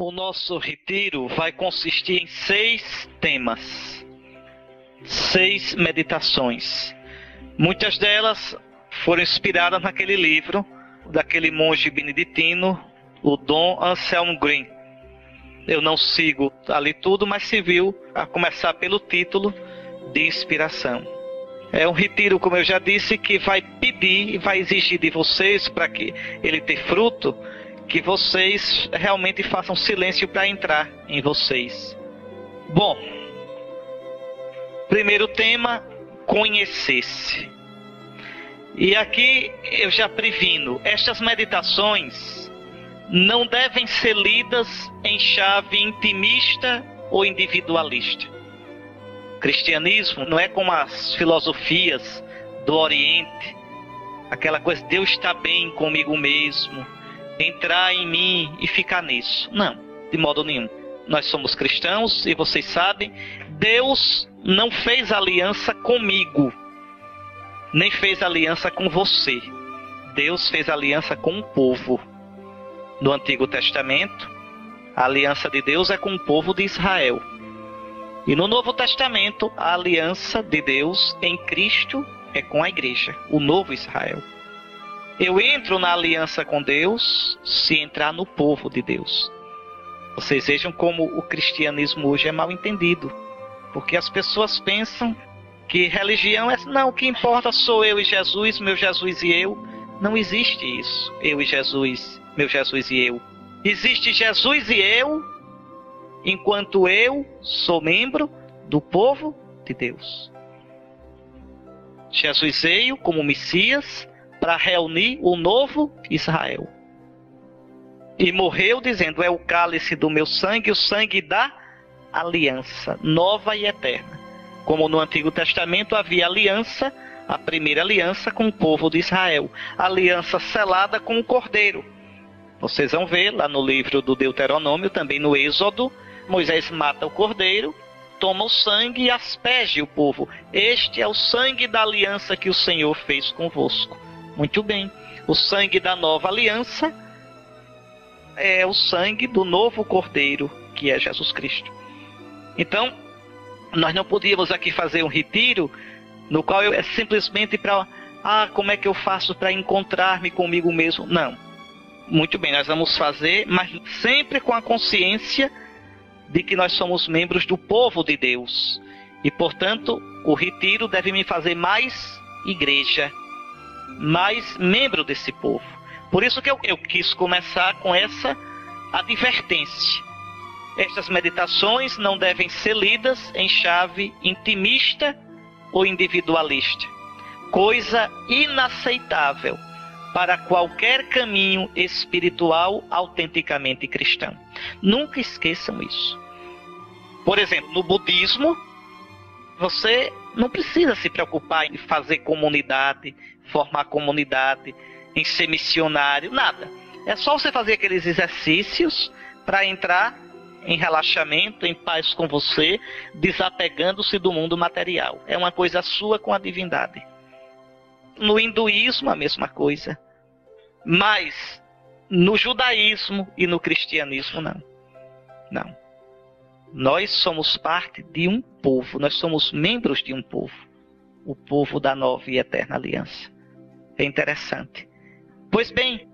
O nosso retiro vai consistir em 6 temas, 6 meditações. Muitas delas foram inspiradas naquele livro daquele monge beneditino, o Dom Anselm Green. Eu não sigo ali tudo, mas se viu a começar pelo título de inspiração. É um retiro, como eu já disse, que vai pedir e vai exigir de vocês, para que ele tenha fruto, que vocês realmente façam silêncio para entrar em vocês. Bom, primeiro tema, conhecer-se. E aqui eu já previno, estas meditações não devem ser lidas em chave intimista ou individualista. O cristianismo não é como as filosofias do Oriente, aquela coisa, Deus está bem comigo mesmo, entrar em mim e ficar nisso. Não, de modo nenhum. Nós somos cristãos e vocês sabem, Deus não fez aliança comigo, nem fez aliança com você. Deus fez aliança com o povo. No Antigo Testamento, a aliança de Deus é com o povo de Israel. E no Novo Testamento, a aliança de Deus em Cristo é com a igreja, o novo Israel. Eu entro na aliança com Deus se entrar no povo de Deus. Vocês vejam como o cristianismo hoje é mal entendido. Porque as pessoas pensam que religião é... Não, o que importa sou eu e Jesus, meu Jesus e eu. Não existe isso, eu e Jesus, meu Jesus e eu. Existe Jesus e eu, enquanto eu sou membro do povo de Deus. Jesus veio como Messias para reunir o novo Israel. E morreu dizendo, é o cálice do meu sangue, o sangue da aliança, nova e eterna. Como no Antigo Testamento havia aliança, a primeira aliança com o povo de Israel. Aliança selada com o Cordeiro. Vocês vão ver lá no livro do Deuteronômio, também no Êxodo, Moisés mata o Cordeiro, toma o sangue e asperge o povo. Este é o sangue da aliança que o Senhor fez convosco. Muito bem. O sangue da nova aliança é o sangue do novo Cordeiro, que é Jesus Cristo. Então, nós não podíamos aqui fazer um retiro no qual é simplesmente para... como é que eu faço para encontrar-me comigo mesmo? Não. Muito bem, nós vamos fazer, mas sempre com a consciência de que nós somos membros do povo de Deus. E, portanto, o retiro deve me fazer mais igreja, mais membro desse povo. Por isso que eu quis começar com essa advertência. Estas meditações não devem ser lidas em chave intimista ou individualista. Coisa inaceitável para qualquer caminho espiritual autenticamente cristão. Nunca esqueçam isso. Por exemplo, no budismo, você não precisa se preocupar em fazer comunidade, formar comunidade, em ser missionário, nada. É só você fazer aqueles exercícios para entrar em relaxamento, em paz com você, desapegando-se do mundo material. É uma coisa sua com a divindade. No hinduísmo, a mesma coisa. Mas no judaísmo e no cristianismo, não. Não. Nós somos parte de um povo, nós somos membros de um povo. O povo da nova e eterna aliança. É interessante. Pois bem,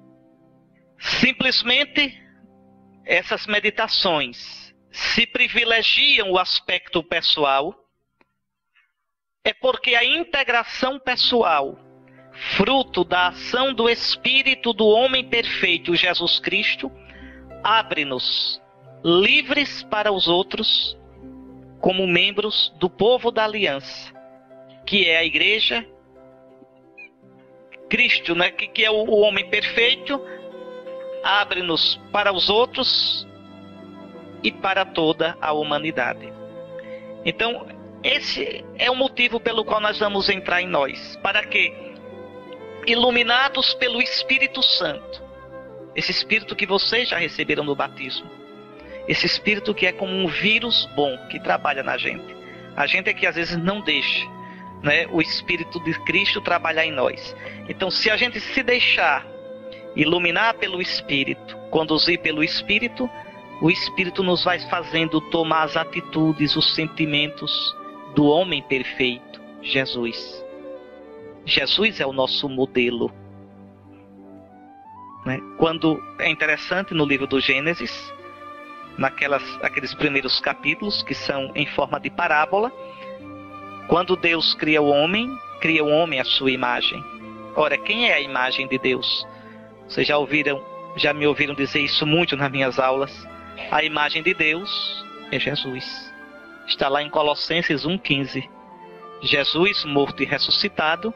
simplesmente essas meditações se privilegiam o aspecto pessoal, é porque a integração pessoal, fruto da ação do Espírito do homem perfeito, Jesus Cristo, abre-nos livres para os outros, como membros do povo da aliança, que é a igreja, Cristo, né, que é o homem perfeito, abre-nos para os outros e para toda a humanidade. Então, esse é o motivo pelo qual nós vamos entrar em nós. Para que, iluminados pelo Espírito Santo, esse Espírito que vocês já receberam no batismo, esse Espírito que é como um vírus bom, que trabalha na gente. A gente é que às vezes não deixa, né, o Espírito de Cristo trabalhar em nós. Então, se a gente se deixar iluminar pelo Espírito, conduzir pelo Espírito, O Espírito nos vai fazendo tomar as atitudes, os sentimentos do homem perfeito, Jesus. Jesus é o nosso modelo. Quando é interessante no livro do Gênesis, aqueles primeiros capítulos que são em forma de parábola, quando Deus cria o homem à sua imagem. Ora, quem é a imagem de Deus? Vocês já me ouviram dizer isso muito nas minhas aulas. A imagem de Deus é Jesus. Está lá em Colossenses 1,15. Jesus, morto e ressuscitado,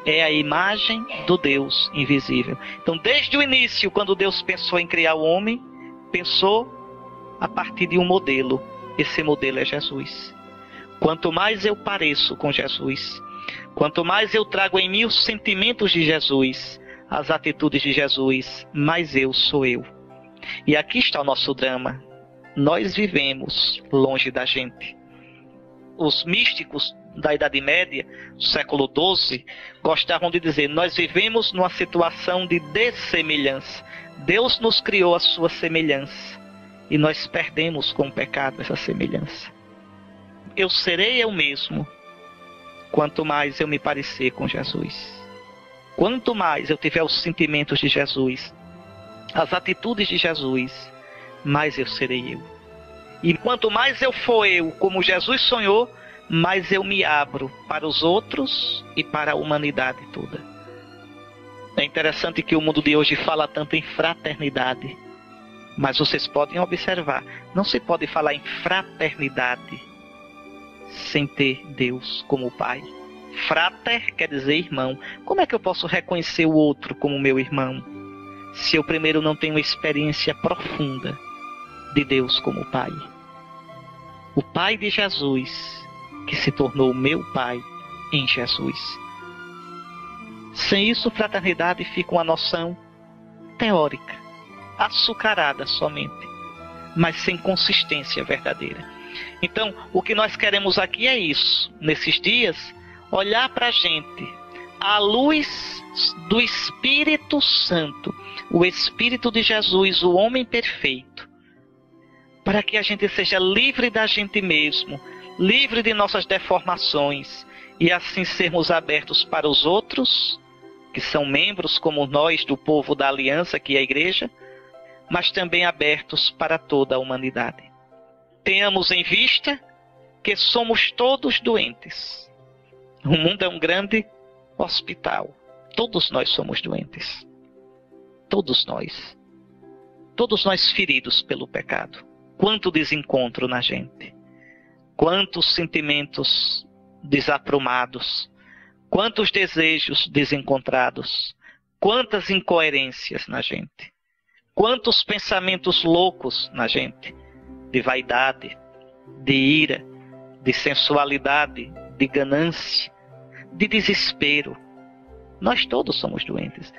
é a imagem do Deus invisível. Então, desde o início, quando Deus pensou em criar o homem, pensou a partir de um modelo. Esse modelo é Jesus. Quanto mais eu pareço com Jesus, quanto mais eu trago em mim os sentimentos de Jesus, as atitudes de Jesus, mais eu sou eu. E aqui está o nosso drama. Nós vivemos longe da gente. Os místicos da Idade Média, do século XII, gostavam de dizer: nós vivemos numa situação de dessemelhança. Deus nos criou a sua semelhança e nós perdemos com o pecado essa semelhança. Eu serei eu mesmo quanto mais eu me parecer com Jesus. Quanto mais eu tiver os sentimentos de Jesus, as atitudes de Jesus, mais eu serei eu. E quanto mais eu for eu, como Jesus sonhou, mais eu me abro para os outros e para a humanidade toda. É interessante que o mundo de hoje fala tanto em fraternidade, mas vocês podem observar, não se pode falar em fraternidade sem ter Deus como Pai. Frater quer dizer irmão. Como é que eu posso reconhecer o outro como meu irmão, se eu primeiro não tenho uma experiência profunda de Deus como Pai? O Pai de Jesus, que se tornou meu Pai em Jesus. Sem isso, fraternidade fica uma noção teórica, açucarada somente, mas sem consistência verdadeira. Então, o que nós queremos aqui é isso, nesses dias, olhar para a gente à luz do Espírito Santo, o Espírito de Jesus, o homem perfeito, para que a gente seja livre da gente mesmo, livre de nossas deformações, e assim sermos abertos para os outros, que são membros como nós do povo da aliança, que é a igreja, mas também abertos para toda a humanidade. Tenhamos em vista que somos todos doentes. O mundo é um grande hospital. Todos nós somos doentes. Todos nós. Todos nós feridos pelo pecado. Quanto desencontro na gente. Quantos sentimentos desaprumados. Quantos desejos desencontrados. Quantas incoerências na gente. Quantos pensamentos loucos na gente. De vaidade, de ira, de sensualidade, de ganância, de desespero. Nós todos somos doentes.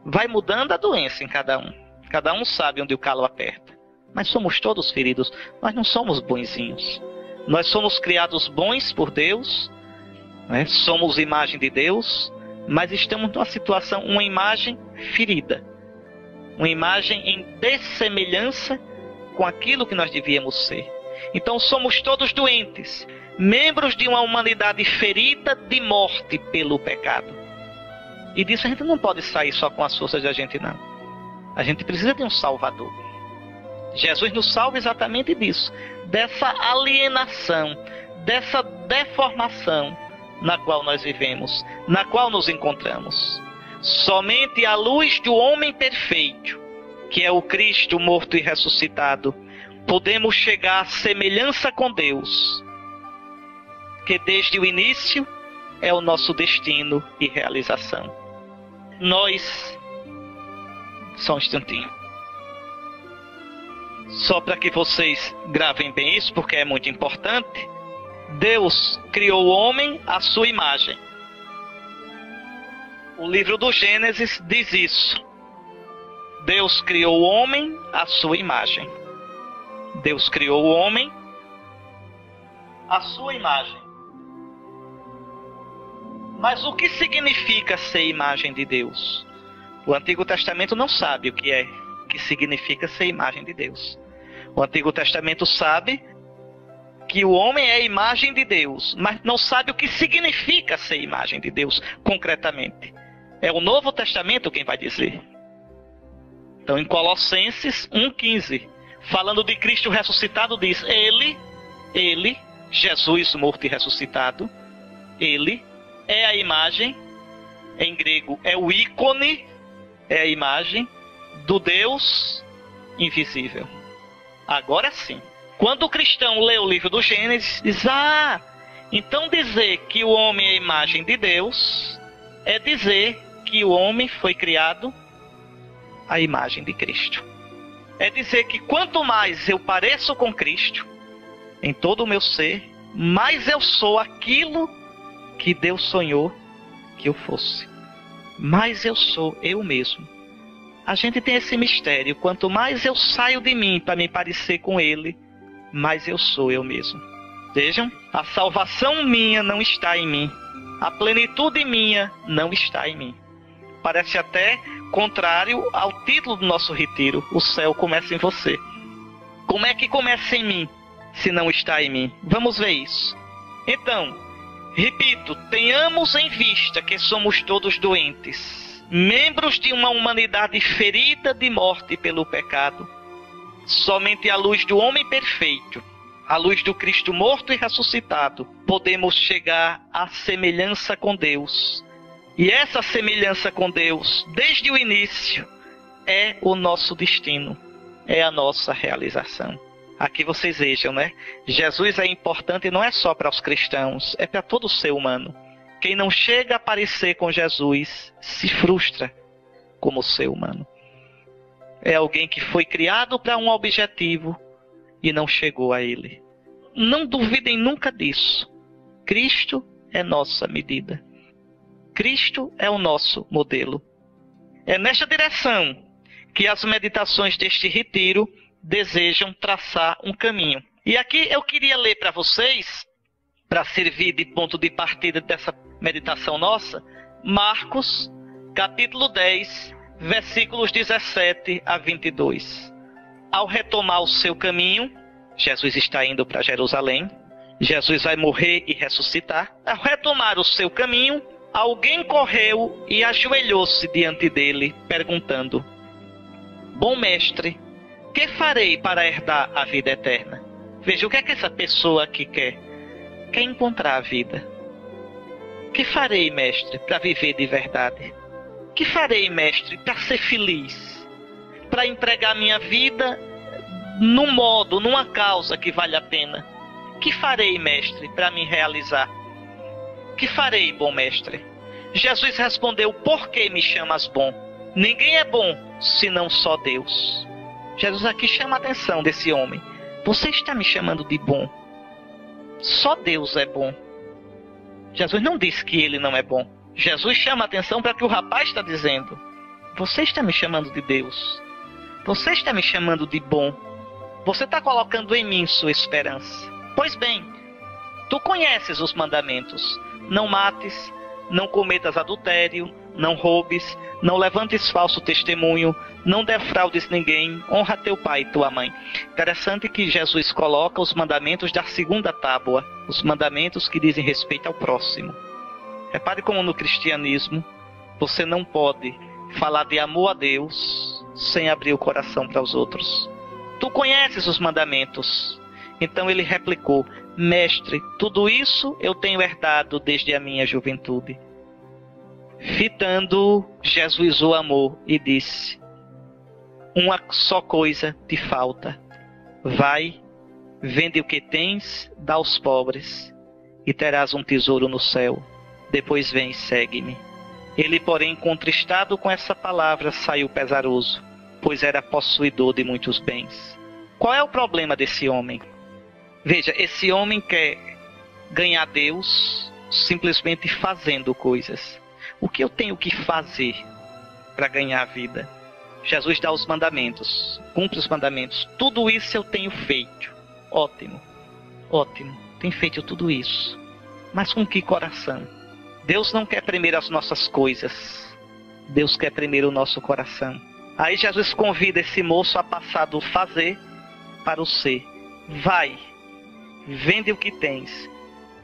Vai mudando a doença em cada um. Cada um sabe onde o calo aperta. Mas somos todos feridos. Nós não somos bonzinhos. Nós somos criados bons por Deus, né? Somos imagem de Deus, mas estamos numa situação, uma imagem ferida. Uma imagem em dessemelhança com aquilo que nós devíamos ser. Então somos todos doentes, membros de uma humanidade ferida de morte pelo pecado. E disso a gente não pode sair só com as forças da gente, não. A gente precisa de um Salvador. Jesus nos salva exatamente disso, dessa alienação, dessa deformação na qual nós vivemos, na qual nos encontramos. Somente à luz do homem perfeito, que é o Cristo morto e ressuscitado, podemos chegar à semelhança com Deus, que desde o início é o nosso destino e realização. Nós, só um instantinho, só para que vocês gravem bem isso, porque é muito importante. Deus criou o homem à sua imagem. O livro do Gênesis diz isso. Deus criou o homem à sua imagem. Deus criou o homem à sua imagem. Mas o que significa ser imagem de Deus? O Antigo Testamento não sabe o que significa ser imagem de Deus. O Antigo Testamento sabe que o homem é a imagem de Deus, mas não sabe o que significa ser imagem de Deus concretamente. É o Novo Testamento quem vai dizer. Então, em Colossenses 1,15, falando de Cristo ressuscitado, diz: Ele, Jesus morto e ressuscitado, Ele é a imagem, em grego é o ícone, é a imagem do Deus invisível. Agora sim, quando o cristão lê o livro do Gênesis, diz: então dizer que o homem é a imagem de Deus é dizer que o homem foi criado à imagem de Cristo. É dizer que quanto mais eu pareço com Cristo, em todo o meu ser, mais eu sou aquilo que Deus sonhou que eu fosse. Mais eu sou eu mesmo. A gente tem esse mistério. Quanto mais eu saio de mim para me parecer com Ele, mais eu sou eu mesmo. Vejam, a salvação minha não está em mim. A plenitude minha não está em mim. Parece até contrário ao título do nosso retiro: o céu começa em você. Como é que começa em mim, se não está em mim? Vamos ver isso. Então, repito, tenhamos em vista que somos todos doentes, membros de uma humanidade ferida de morte pelo pecado. Somente à luz do homem perfeito, à luz do Cristo morto e ressuscitado, podemos chegar à semelhança com Deus. E essa semelhança com Deus, desde o início, é o nosso destino, é a nossa realização. Aqui vocês vejam, né? Jesus é importante não é só para os cristãos, é para todo ser humano. Quem não chega a parecer com Jesus se frustra como ser humano. É alguém que foi criado para um objetivo e não chegou a ele. Não duvidem nunca disso. Cristo é nossa medida. Cristo é o nosso modelo. É nesta direção que as meditações deste retiro desejam traçar um caminho. E aqui eu queria ler para vocês, para servir de ponto de partida dessa meditação nossa, Marcos, capítulo 10, versículos 17 a 22. Ao retomar o seu caminho, Jesus está indo para Jerusalém, Jesus vai morrer e ressuscitar. Ao retomar o seu caminho, alguém correu e ajoelhou-se diante dele, perguntando: Bom mestre, que farei para herdar a vida eterna? Veja, o que é que essa pessoa aqui quer? Quer encontrar a vida. Que farei, mestre, para viver de verdade? Que farei, mestre, para ser feliz? Para entregar minha vida num modo, numa causa que vale a pena? Que farei, mestre, para me realizar? Que farei, bom mestre? Jesus respondeu: Por que me chamas bom? Ninguém é bom, senão só Deus. Jesus aqui chama a atenção desse homem. Você está me chamando de bom? Só Deus é bom. Jesus não disse que ele não é bom. Jesus chama a atenção para o que o rapaz está dizendo. Você está me chamando de Deus. Você está me chamando de bom. Você está colocando em mim sua esperança. Pois bem, tu conheces os mandamentos. Não mates, não cometas adultério, não roubes, não levantes falso testemunho, não defraudes ninguém, honra teu pai e tua mãe. Interessante que Jesus coloca os mandamentos da segunda tábua, os mandamentos que dizem respeito ao próximo. Repare como no cristianismo você não pode falar de amor a Deus sem abrir o coração para os outros. Tu conheces os mandamentos. Então ele replicou: Mestre, tudo isso eu tenho herdado desde a minha juventude. Fitando, Jesus o amou e disse: Uma só coisa te falta. Vai, vende o que tens, dá aos pobres, e terás um tesouro no céu. Depois vem e segue-me. Ele, porém, contristado com essa palavra, saiu pesaroso, pois era possuidor de muitos bens. Qual é o problema desse homem? Veja, esse homem quer ganhar Deus simplesmente fazendo coisas. O que eu tenho que fazer para ganhar a vida? Jesus dá os mandamentos, cumpre os mandamentos. Tudo isso eu tenho feito. Ótimo, ótimo. Tenho feito tudo isso. Mas com que coração? Deus não quer primeiro as nossas coisas. Deus quer primeiro o nosso coração. Aí Jesus convida esse moço a passar do fazer para o ser. Vai, vende o que tens.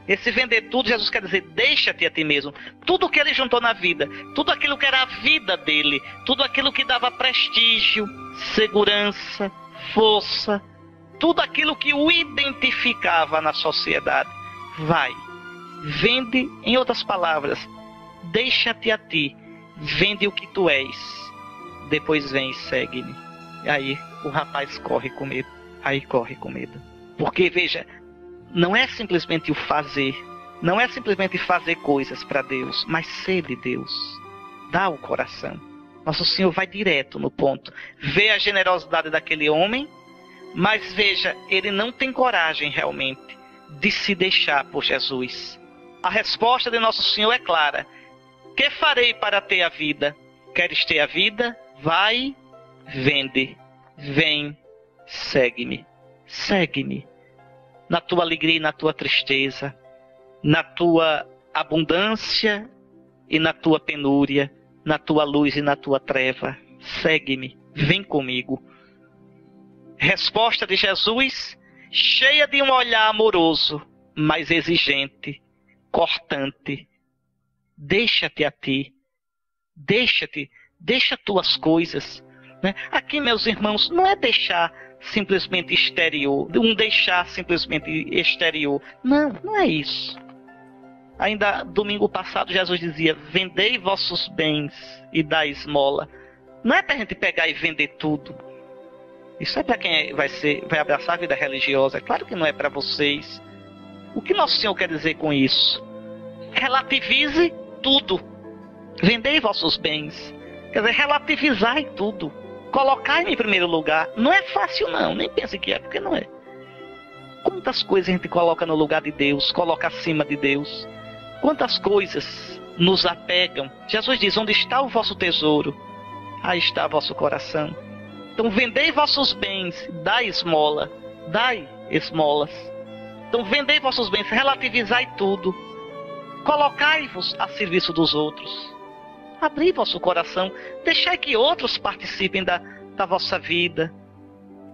Esse vender tudo, Jesus quer dizer, deixa-te a ti mesmo. Tudo que ele juntou na vida, tudo aquilo que era a vida dele, tudo aquilo que dava prestígio, segurança, força, tudo aquilo que o identificava na sociedade. Vai, vende, em outras palavras, deixa-te a ti, vende o que tu és. Depois vem e segue-me. E aí o rapaz corre com medo. Aí corre com medo. Porque, veja, não é simplesmente o fazer. Não é simplesmente fazer coisas para Deus, mas ser de Deus. Dá o coração. Nosso Senhor vai direto no ponto. Vê a generosidade daquele homem, mas veja, ele não tem coragem realmente de se deixar por Jesus. A resposta de Nosso Senhor é clara. Que farei para ter a vida? Queres ter a vida? Vai, vende, vem, segue-me. Segue-me. Na tua alegria e na tua tristeza, na tua abundância e na tua penúria, na tua luz e na tua treva. Segue-me, vem comigo. Resposta de Jesus, cheia de um olhar amoroso, mas exigente, cortante. Deixa-te a ti, deixa tuas coisas. Né? Aqui, meus irmãos, não é deixar simplesmente exterior, um deixar simplesmente exterior. Não, não é isso. Ainda domingo passado Jesus dizia, vendei vossos bens e dai esmola. Não é para a gente pegar e vender tudo. Isso é para quem vai abraçar a vida religiosa. É claro que não é para vocês. O que Nosso Senhor quer dizer com isso? Relativize tudo. Vendei vossos bens. Quer dizer, relativizai tudo. Colocai-me em primeiro lugar. Não é fácil não, nem pense que é, porque não é. Quantas coisas a gente coloca no lugar de Deus, coloca acima de Deus. Quantas coisas nos apegam. Jesus diz, onde está o vosso tesouro, aí está o vosso coração. Então vendei vossos bens, dai esmola, dai esmolas. Então vendei vossos bens, relativizai tudo. Colocai-vos a serviço dos outros. Abri vosso coração, deixai que outros participem da vossa vida,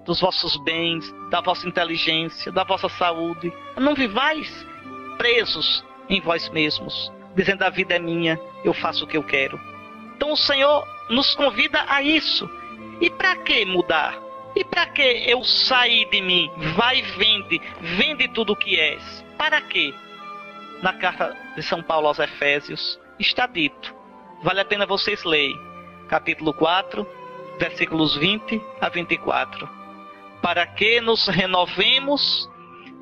dos vossos bens, da vossa inteligência, da vossa saúde. Não vivais presos em vós mesmos, dizendo a vida é minha, eu faço o que eu quero. Então o Senhor nos convida a isso. E para que mudar? E para que eu sair de mim? Vai, vende tudo o que és. Para quê? Na carta de São Paulo aos Efésios está dito. Vale a pena vocês lerem. Capítulo 4, versículos 20 a 24. Para que nos renovemos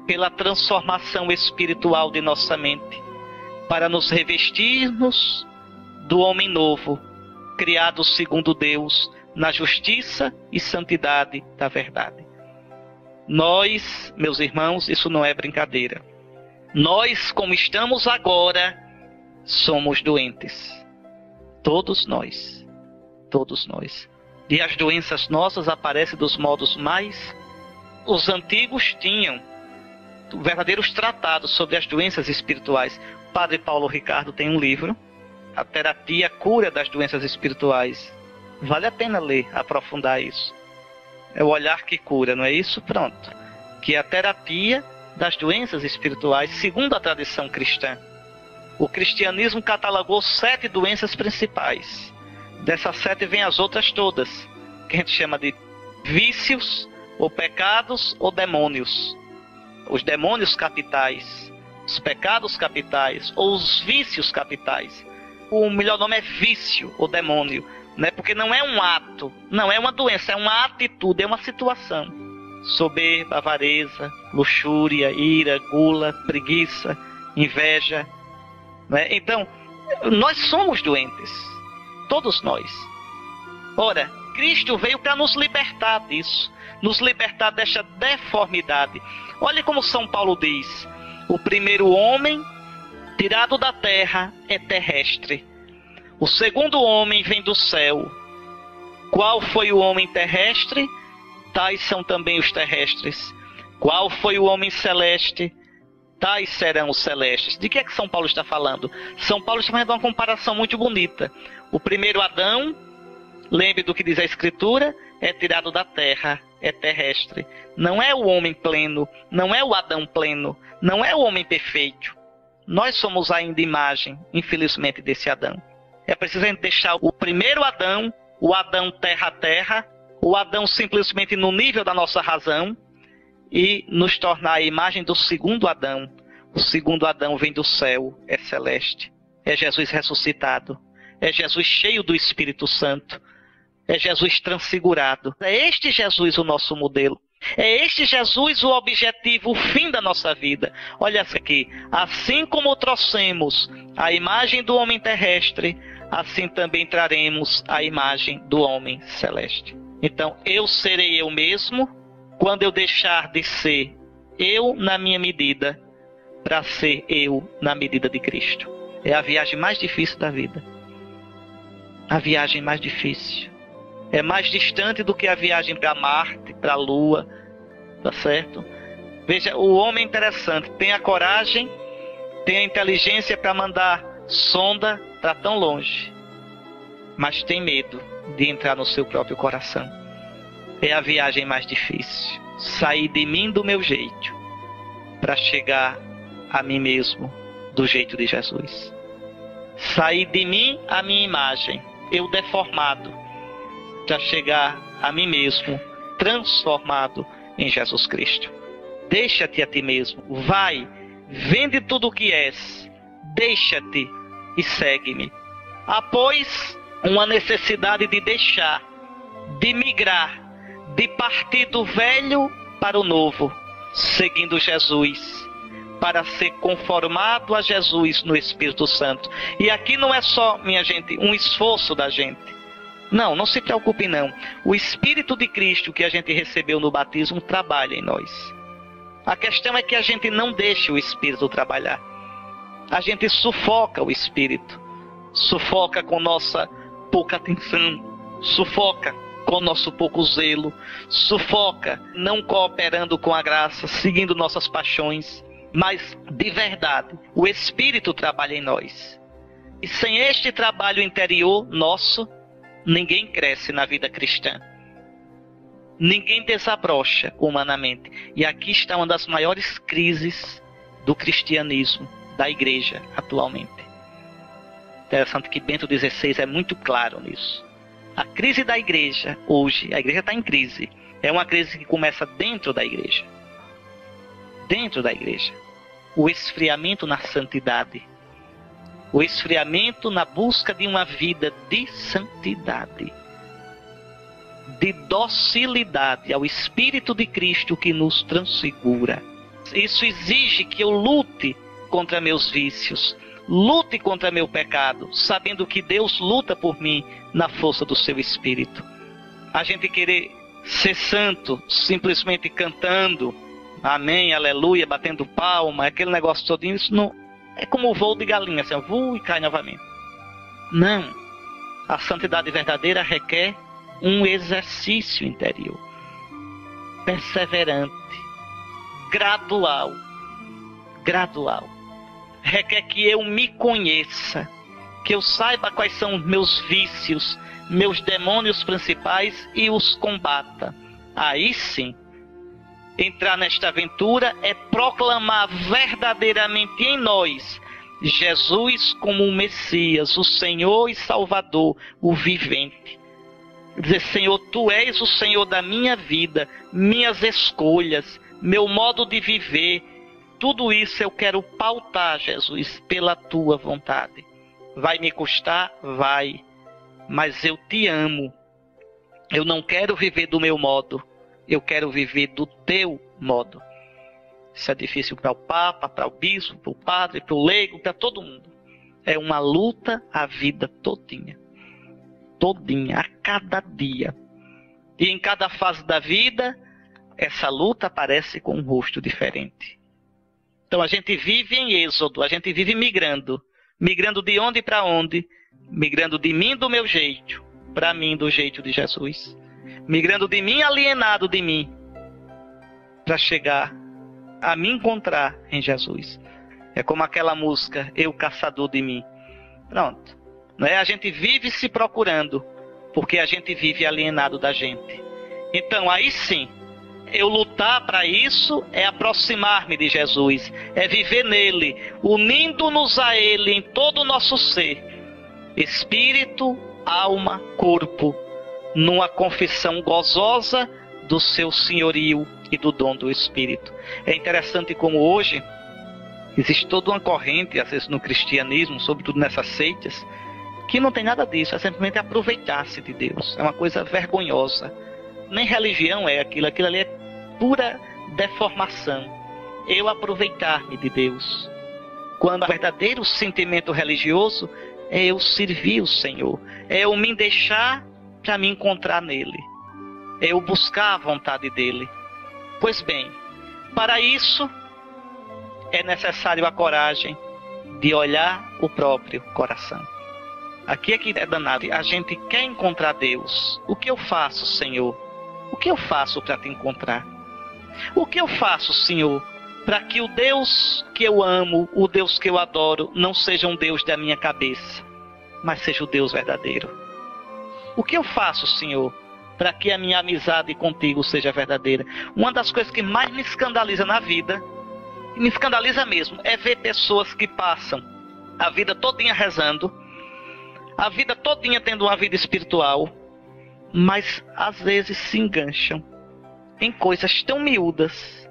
pela transformação espiritual de nossa mente, para nos revestirmos do homem novo, criado segundo Deus, na justiça e santidade da verdade. Nós, meus irmãos, isso não é brincadeira. Nós, como estamos agora, somos doentes. Todos nós. Todos nós. E as doenças nossas aparecem dos modos mais... Os antigos tinham verdadeiros tratados sobre as doenças espirituais. O Padre Paulo Ricardo tem um livro, A Terapia, a Cura das Doenças Espirituais. Vale a pena ler, aprofundar isso. É o olhar que cura, não é isso? Pronto. Que é a terapia das doenças espirituais, segundo a tradição cristã. O cristianismo catalogou 7 doenças principais. Dessas 7 vem as outras todas, que a gente chama de vícios, ou pecados, ou demônios. Os demônios capitais, os pecados capitais, ou os vícios capitais. O melhor nome é vício, ou demônio, né? Porque não é um ato, não é uma doença, é uma atitude, é uma situação. Soberba, avareza, luxúria, ira, gula, preguiça, inveja. Né? Então, nós somos doentes, todos nós. Ora, Cristo veio para nos libertar disso, nos libertar desta deformidade. Olha como São Paulo diz, o primeiro homem tirado da terra é terrestre, o segundo homem vem do céu. Qual foi o homem terrestre? Tais são também os terrestres. Qual foi o homem celeste? Tais serão os celestes. De que é que São Paulo está falando? São Paulo está fazendo uma comparação muito bonita. O primeiro Adão, lembre do que diz a Escritura, é tirado da terra, é terrestre. Não é o homem pleno, não é o Adão pleno, não é o homem perfeito. Nós somos ainda imagem, infelizmente, desse Adão. É preciso a gente deixar o primeiro Adão, o Adão terra a terra, o Adão simplesmente no nível da nossa razão, e nos tornar a imagem do segundo Adão. O segundo Adão vem do céu, é celeste. É Jesus ressuscitado. É Jesus cheio do Espírito Santo. É Jesus transfigurado. É este Jesus o nosso modelo. É este Jesus o objetivo, o fim da nossa vida. Olha aqui. Assim como trouxemos a imagem do homem terrestre, assim também traremos a imagem do homem celeste. Então, eu serei eu mesmo quando eu deixar de ser eu na minha medida para ser eu na medida de Cristo. É a viagem mais difícil da vida. A viagem mais difícil. É mais distante do que a viagem para Marte, para a Lua, tá certo? Veja, o homem é interessante, tem a coragem, tem a inteligência para mandar sonda para tão longe, mas tem medo de entrar no seu próprio coração. É a viagem mais difícil. Sair de mim do meu jeito para chegar a mim mesmo do jeito de Jesus. Sair de mim a minha imagem, eu deformado, para chegar a mim mesmo, transformado em Jesus Cristo. Deixa-te a ti mesmo, vai, vende tudo o que és, deixa-te e segue-me. Há, pois, uma necessidade de deixar, de migrar, de partir do velho para o novo, seguindo Jesus, para ser conformado a Jesus no Espírito Santo. E aqui não é só, minha gente, um esforço da gente. Não, não se preocupe não. O Espírito de Cristo que a gente recebeu no batismo trabalha em nós. A questão é que a gente não deixa o Espírito trabalhar. A gente sufoca o Espírito. Sufoca com nossa pouca atenção. Sufoca com nosso pouco zelo. Sufoca não cooperando com a graça, seguindo nossas paixões. Mas, de verdade, o Espírito trabalha em nós. E sem este trabalho interior nosso, ninguém cresce na vida cristã. Ninguém desabrocha humanamente. E aqui está uma das maiores crises do cristianismo, da igreja, atualmente. Interessante que Bento XVI é muito claro nisso. A crise da igreja, hoje, a igreja está em crise. É uma crise que começa dentro da igreja. Dentro da igreja. O esfriamento na santidade. O esfriamento na busca de uma vida de santidade, de docilidade ao Espírito de Cristo que nos transfigura. Isso exige que eu lute contra meus vícios, lute contra meu pecado, sabendo que Deus luta por mim na força do seu Espírito. A gente querer ser santo simplesmente cantando, amém, aleluia, batendo palma, aquele negócio todinho, isso não... É como o voo de galinha, assim, voa e cai novamente. Não. A santidade verdadeira requer um exercício interior. Perseverante. Gradual. Gradual. Requer que eu me conheça. Que eu saiba quais são os meus vícios, meus demônios principais e os combata. Aí sim. Entrar nesta aventura é proclamar verdadeiramente em nós Jesus como o Messias, o Senhor e Salvador, o vivente. Dizer, Senhor, Tu és o Senhor da minha vida, minhas escolhas, meu modo de viver. Tudo isso eu quero pautar, Jesus, pela Tua vontade. Vai me custar? Vai. Mas eu Te amo. Eu não quero viver do meu modo. Eu quero viver do Teu modo. Isso é difícil para o Papa, para o Bispo, para o Padre, para o Leigo, para todo mundo. É uma luta a vida todinha. Todinha, a cada dia. E em cada fase da vida, essa luta aparece com um rosto diferente. Então a gente vive em êxodo, a gente vive migrando. Migrando de onde para onde? Migrando de mim do meu jeito, para mim do jeito de Jesus. Migrando de mim alienado de mim, para chegar a me encontrar em Jesus. É como aquela música, Eu Caçador de Mim. Pronto. Não é? A gente vive se procurando, porque a gente vive alienado da gente. Então aí sim, eu lutar para isso é aproximar-me de Jesus, é viver nele, unindo-nos a ele em todo o nosso ser, espírito, alma, corpo, numa confissão gozosa do seu senhorio e do dom do Espírito. É interessante como hoje existe toda uma corrente, às vezes no cristianismo, sobretudo nessas seitas, que não tem nada disso, é simplesmente aproveitar-se de Deus. É uma coisa vergonhosa. Nem religião é aquilo ali é pura deformação. Eu aproveitar-me de Deus. Quando o verdadeiro sentimento religioso é eu servir o Senhor, é eu me deixar para me encontrar nele, é eu buscar a vontade dele. Pois bem, para isso é necessário a coragem de olhar o próprio coração. Aqui é que é danado. A gente quer encontrar Deus. O que eu faço, Senhor? O que eu faço para te encontrar? O que eu faço, Senhor, para que o Deus que eu amo, o Deus que eu adoro, não seja um Deus da minha cabeça, mas seja o Deus verdadeiro? O que eu faço, Senhor, para que a minha amizade contigo seja verdadeira? Uma das coisas que mais me escandaliza na vida, e me escandaliza mesmo, é ver pessoas que passam a vida todinha rezando, a vida todinha tendo uma vida espiritual, mas às vezes se engancham em coisas tão miúdas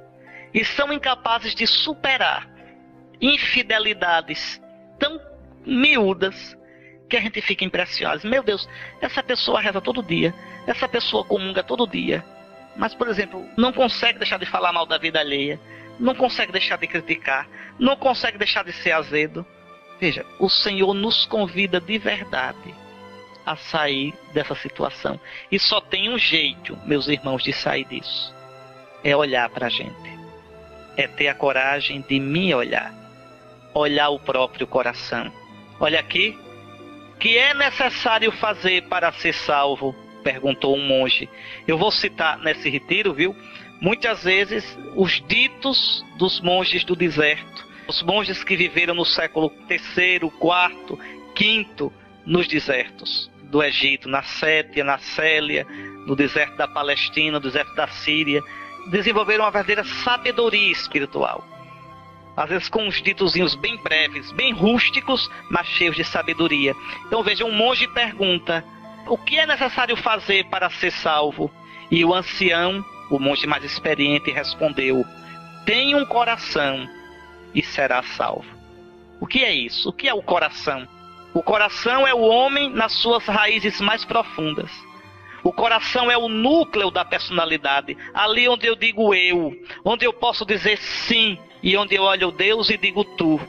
e são incapazes de superar infidelidades tão miúdas que a gente fica impressionado. Meu Deus, essa pessoa reza todo dia, essa pessoa comunga todo dia, mas, por exemplo, não consegue deixar de falar mal da vida alheia, não consegue deixar de criticar, não consegue deixar de ser azedo. Veja, o Senhor nos convida de verdade a sair dessa situação. E só tem um jeito, meus irmãos, de sair disso. É olhar para a gente. É ter a coragem de me olhar. Olhar o próprio coração. Olha aqui. Que é necessário fazer para ser salvo? Perguntou um monge. Eu vou citar nesse retiro, viu? Muitas vezes os ditos dos monges do deserto. Os monges que viveram no século III, IV, V nos desertos do Egito, na Sétia, na Célia, no deserto da Palestina, no deserto da Síria, desenvolveram uma verdadeira sabedoria espiritual. Às vezes com uns ditozinhos bem breves, bem rústicos, mas cheios de sabedoria. Então veja, um monge pergunta: o que é necessário fazer para ser salvo? E o ancião, o monge mais experiente, respondeu: tenha um coração e será salvo. O que é isso? O que é o coração? O coração é o homem nas suas raízes mais profundas. O coração é o núcleo da personalidade, ali onde eu digo eu, onde eu posso dizer sim, e onde eu olho Deus e digo tu.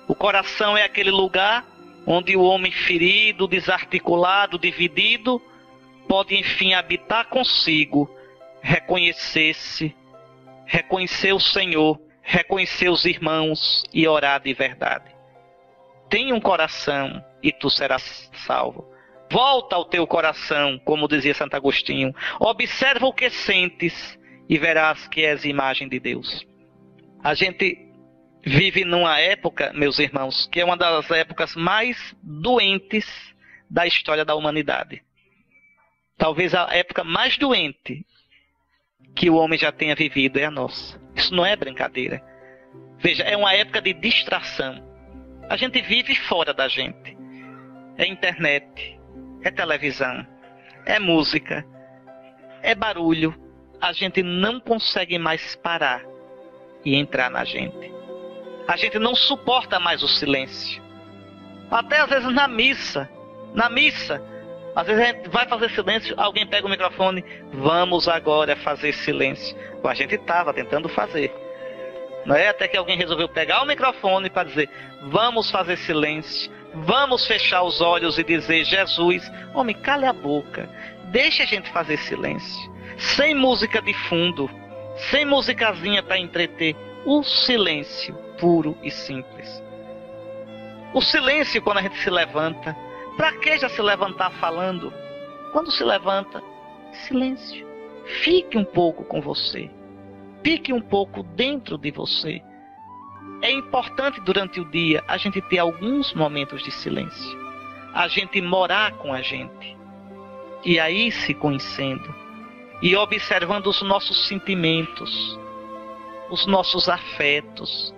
O coração é aquele lugar onde o homem ferido, desarticulado, dividido, pode enfim habitar consigo, reconhecer-se, reconhecer o Senhor, reconhecer os irmãos e orar de verdade. Tenha um coração e tu serás salvo. Volta ao teu coração, como dizia Santo Agostinho. Observa o que sentes e verás que és imagem de Deus. A gente vive numa época, meus irmãos, que é uma das épocas mais doentes da história da humanidade. Talvez a época mais doente que o homem já tenha vivido é a nossa. Isso não é brincadeira. Veja, é uma época de distração. A gente vive fora da gente. É internet, é televisão, é música, é barulho. A gente não consegue mais parar e entrar na gente. A gente não suporta mais o silêncio. Até às vezes na missa, às vezes a gente vai fazer silêncio, alguém pega o microfone, vamos agora fazer silêncio. A gente estava tentando fazer. Não é? Até que alguém resolveu pegar o microfone para dizer, vamos fazer silêncio, vamos fechar os olhos e dizer, Jesus, homem, cale a boca, deixa a gente fazer silêncio, sem música de fundo, sem musicazinha para entreter, o silêncio puro e simples. O silêncio quando a gente se levanta. Para que já se levantar falando? Quando se levanta, silêncio. Fique um pouco com você. Fique um pouco dentro de você. É importante durante o dia a gente ter alguns momentos de silêncio. A gente morar com a gente. E aí se conhecendo. e observando os nossos sentimentos, os nossos afetos.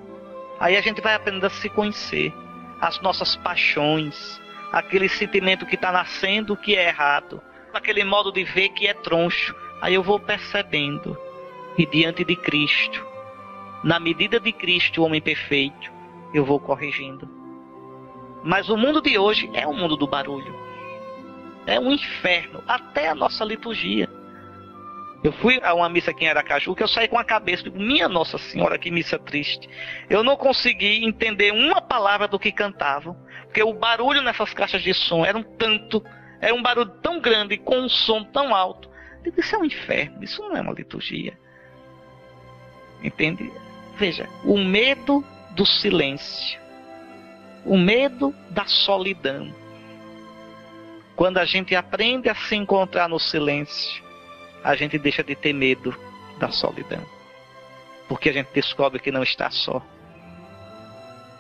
Aí a gente vai aprendendo a se conhecer, as nossas paixões, aquele sentimento que está nascendo que é errado, aquele modo de ver que é troncho. Aí eu vou percebendo, e diante de Cristo, na medida de Cristo, o homem perfeito, eu vou corrigindo. Mas o mundo de hoje é o mundo do barulho, é um inferno, até a nossa liturgia. Eu fui a uma missa aqui em Aracaju, que eu saí com a cabeça, digo, minha Nossa Senhora, que missa triste. Eu não consegui entender uma palavra do que cantavam, porque o barulho nessas caixas de som era um barulho tão grande, com um som tão alto. Eu digo, isso é um inferno, isso não é uma liturgia. Entende? Veja, o medo do silêncio, o medo da solidão. Quando a gente aprende a se encontrar no silêncio, a gente deixa de ter medo da solidão, porque a gente descobre que não está só,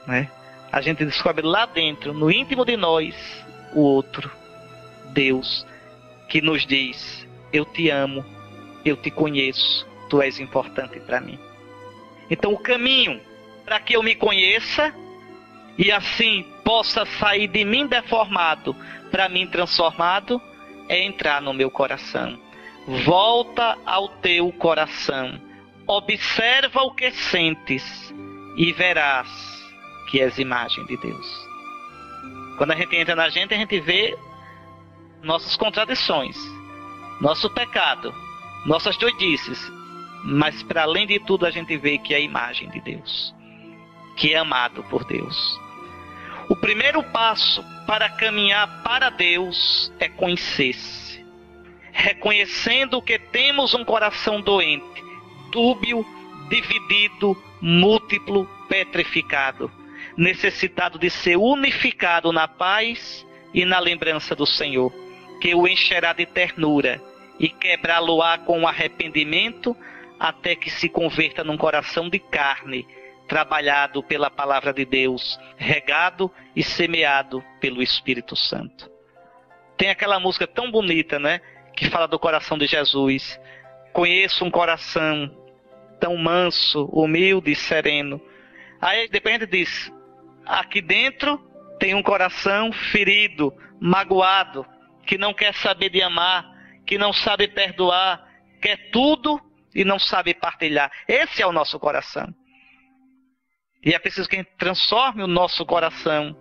né? A gente descobre lá dentro, no íntimo de nós, o outro, Deus, que nos diz: eu te amo, eu te conheço, tu és importante para mim. Então o caminho para que eu me conheça e assim possa sair de mim deformado para mim transformado é entrar no meu coração. Volta ao teu coração, observa o que sentes e verás que és imagem de Deus. Quando a gente entra na gente, a gente vê nossas contradições, nosso pecado, nossas doidices, mas para além de tudo a gente vê que é a imagem de Deus, que é amado por Deus. O primeiro passo para caminhar para Deus é conhecer-se, reconhecendo que temos um coração doente, dúbio, dividido, múltiplo, petrificado, necessitado de ser unificado na paz e na lembrança do Senhor, que o encherá de ternura e quebrá-lo-á com arrependimento até que se converta num coração de carne, trabalhado pela palavra de Deus, regado e semeado pelo Espírito Santo. Tem aquela música tão bonita, né, que fala do coração de Jesus. Conheço um coração tão manso, humilde e sereno. Aí depois a gente diz, aqui dentro tem um coração ferido, magoado, que não quer saber de amar, que não sabe perdoar, quer tudo e não sabe partilhar. Esse é o nosso coração. E é preciso que a gente transforme o nosso coração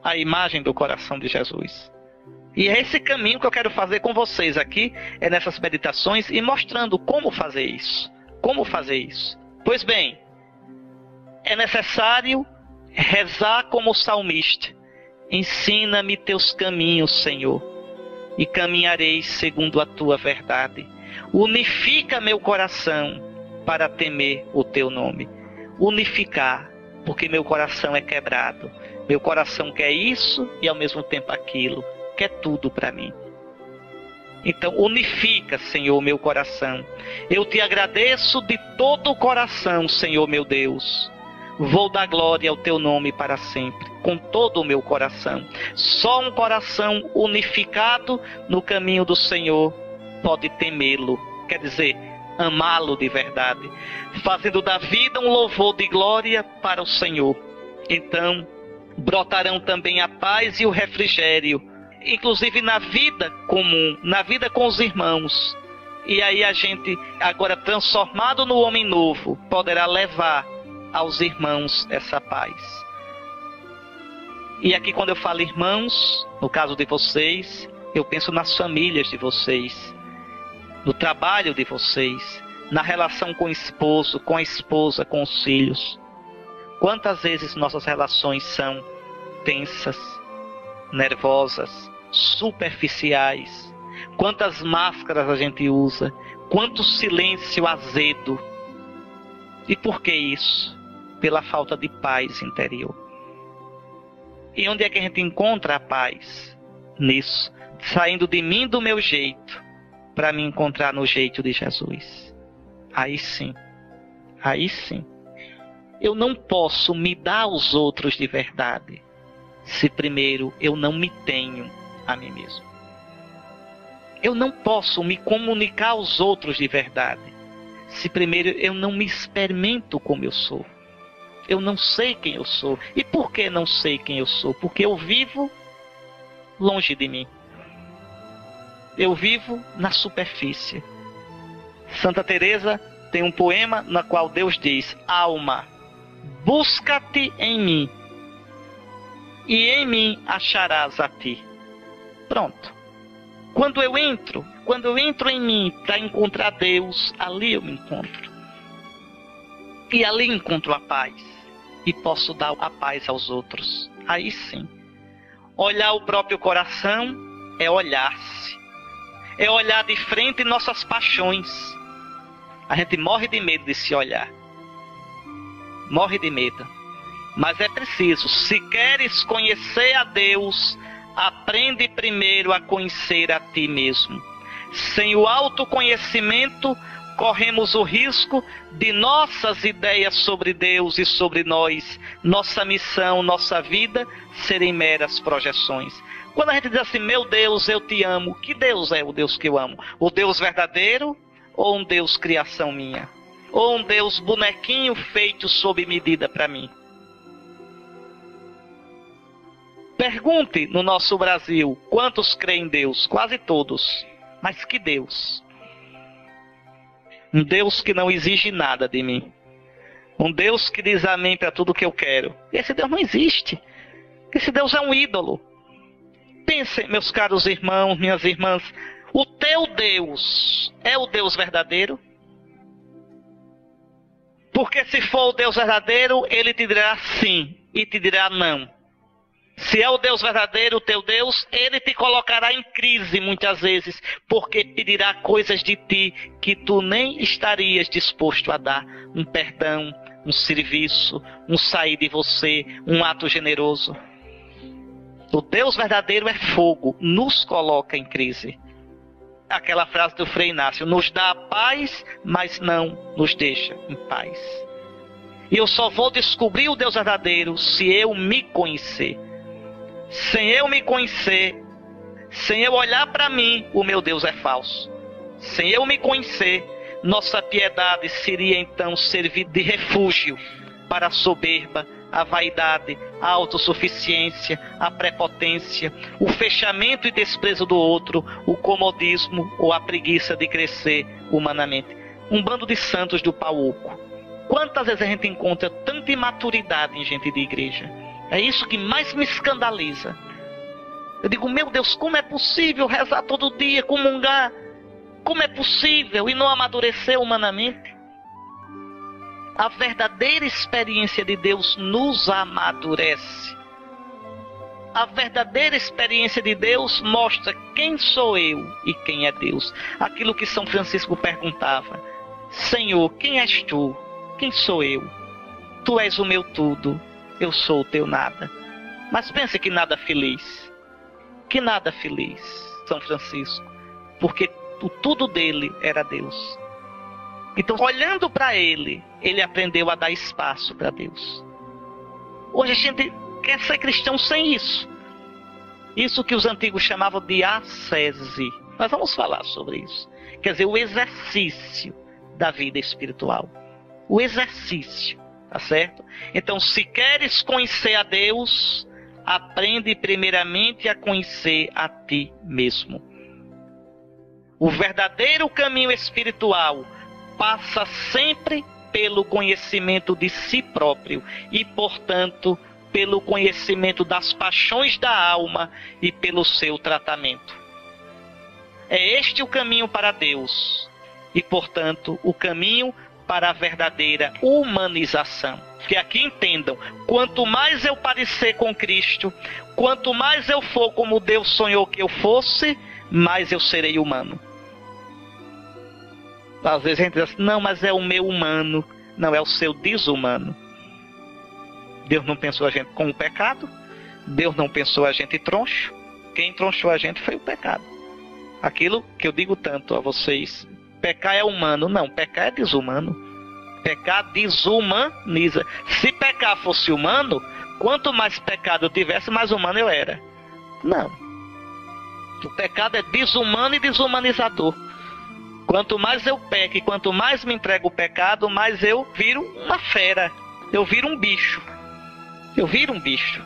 à imagem do coração de Jesus. E é esse caminho que eu quero fazer com vocês aqui, é nessas meditações, e mostrando como fazer isso. Como fazer isso? Pois bem, é necessário rezar como o salmista. Ensina-me teus caminhos, Senhor, e caminharei segundo a tua verdade. Unifica meu coração para temer o teu nome. Unificar, porque meu coração é quebrado. Meu coração quer isso e ao mesmo tempo aquilo. Quer tudo para mim. Então unifica, Senhor, meu coração. Eu te agradeço de todo o coração, Senhor meu Deus. Vou dar glória ao teu nome para sempre, com todo o meu coração. Só um coração unificado no caminho do Senhor pode temê-lo, quer dizer, amá-lo de verdade, fazendo da vida um louvor de glória para o Senhor. Então brotarão também a paz e o refrigério, inclusive na vida comum, na vida com os irmãos. E aí a gente, agora transformado no homem novo, poderá levar aos irmãos essa paz. E aqui quando eu falo irmãos, no caso de vocês, eu penso nas famílias de vocês, no trabalho de vocês, na relação com o esposo, com a esposa, com os filhos. Quantas vezes nossas relações são tensas, nervosas, superficiais? Quantas máscaras a gente usa? Quanto silêncio azedo? E por que isso? Pela falta de paz interior. E onde é que a gente encontra a paz? Nisso, saindo de mim do meu jeito, para me encontrar no jeito de Jesus. Aí sim, eu não posso me dar aos outros de verdade, se primeiro eu não me tenho a mim mesmo. Eu não posso me comunicar aos outros de verdade se primeiro eu não me experimento como eu sou. Eu não sei quem eu sou. E por que não sei quem eu sou? Porque eu vivo longe de mim. Eu vivo na superfície. Santa Teresa tem um poema na qual Deus diz: alma, busca-te em mim, e em mim acharás a ti. Pronto. Quando eu entro em mim para encontrar Deus, ali eu me encontro. E ali encontro a paz. E posso dar a paz aos outros. Aí sim. Olhar o próprio coração é olhar-se. É olhar de frente nossas paixões. A gente morre de medo de se olhar. Morre de medo. Mas é preciso. Se queres conhecer a Deus, aprende primeiro a conhecer a ti mesmo. Sem o autoconhecimento, corremos o risco de nossas ideias sobre Deus e sobre nós, nossa missão, nossa vida, serem meras projeções. Quando a gente diz assim, meu Deus, eu te amo, que Deus é o Deus que eu amo? O Deus verdadeiro ou um Deus criação minha? Ou um Deus bonequinho feito sob medida para mim? Pergunte no nosso Brasil, quantos creem em Deus? Quase todos. Mas que Deus? Um Deus que não exige nada de mim. Um Deus que diz amém para tudo que eu quero. Esse Deus não existe. Esse Deus é um ídolo. Pensem, meus caros irmãos, minhas irmãs, o teu Deus é o Deus verdadeiro? Porque se for o Deus verdadeiro, ele te dirá sim e te dirá não. Se é o Deus verdadeiro, o teu Deus, ele te colocará em crise muitas vezes, porque pedirá coisas de ti que tu nem estarias disposto a dar. Um perdão, um serviço, um sair de você, um ato generoso. O Deus verdadeiro é fogo, nos coloca em crise. Aquela frase do Frei Inácio, nos dá a paz, mas não nos deixa em paz. E eu só vou descobrir o Deus verdadeiro se eu me conhecer. Sem eu me conhecer, sem eu olhar para mim, o meu Deus é falso. Sem eu me conhecer, nossa piedade seria então servir de refúgio para a soberba, a vaidade, a autossuficiência, a prepotência, o fechamento e desprezo do outro, o comodismo ou a preguiça de crescer humanamente. Um bando de santos do pau oco. Quantas vezes a gente encontra tanta imaturidade em gente de igreja? É isso que mais me escandaliza. Eu digo, meu Deus, como é possível rezar todo dia, comungar? Como é possível e não amadurecer humanamente? A verdadeira experiência de Deus nos amadurece. A verdadeira experiência de Deus mostra quem sou eu e quem é Deus. Aquilo que São Francisco perguntava. Senhor, quem és tu? Quem sou eu? Tu és o meu tudo. Eu sou o teu nada. Mas pense que nada feliz. Que nada feliz, São Francisco. Porque o tudo dele era Deus. Então, olhando para ele, ele aprendeu a dar espaço para Deus. Hoje a gente quer ser cristão sem isso. Isso que os antigos chamavam de ascese. Nós vamos falar sobre isso. Quer dizer, o exercício da vida espiritual. O exercício. Tá certo? Então, se queres conhecer a Deus, aprende primeiramente a conhecer a ti mesmo. O verdadeiro caminho espiritual passa sempre pelo conhecimento de si próprio e, portanto, pelo conhecimento das paixões da alma e pelo seu tratamento. É este o caminho para Deus e, portanto, o caminho para a verdadeira humanização. Que aqui entendam, quanto mais eu parecer com Cristo, quanto mais eu for como Deus sonhou que eu fosse, mais eu serei humano. Às vezes a gente diz assim, não, mas é o meu humano. Não, é o seu desumano. Deus não pensou a gente com o pecado. Deus não pensou a gente troncho. Quem tronchou a gente foi o pecado. Aquilo que eu digo tanto a vocês, pecar é humano. Não, pecar é desumano. Pecar desumaniza. Se pecar fosse humano, quanto mais pecado eu tivesse, mais humano eu era. Não. O pecado é desumano e desumanizador. Quanto mais eu peco e quanto mais me entrego o pecado, mais eu viro uma fera. Eu viro um bicho. Eu viro um bicho.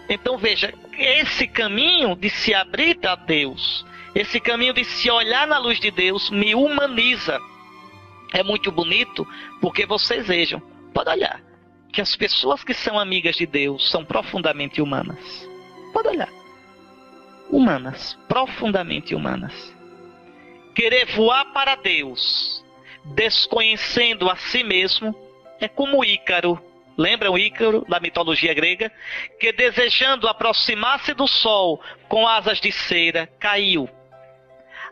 Então veja, esse caminho de se abrir a Deus, esse caminho de se olhar na luz de Deus, me humaniza. É muito bonito, porque vocês vejam, pode olhar, que as pessoas que são amigas de Deus são profundamente humanas. Pode olhar. Humanas, profundamente humanas. Querer voar para Deus, desconhecendo a si mesmo, é como Ícaro. Lembram Ícaro da mitologia grega? Que desejando aproximar-se do sol com asas de cera, caiu.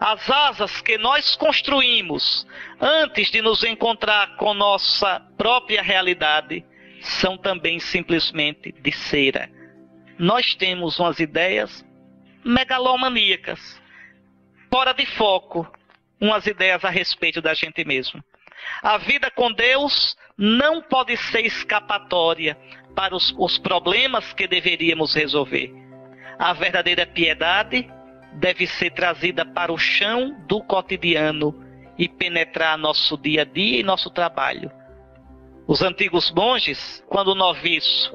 As asas que nós construímos antes de nos encontrar com nossa própria realidade são também simplesmente de cera. Nós temos umas ideias megalomaníacas, fora de foco, umas ideias a respeito da gente mesmo. A vida com Deus não pode ser escapatória para os problemas que deveríamos resolver. A verdadeira piedade deve ser trazida para o chão do cotidiano e penetrar nosso dia a dia e nosso trabalho. Os antigos monges, quando noviço,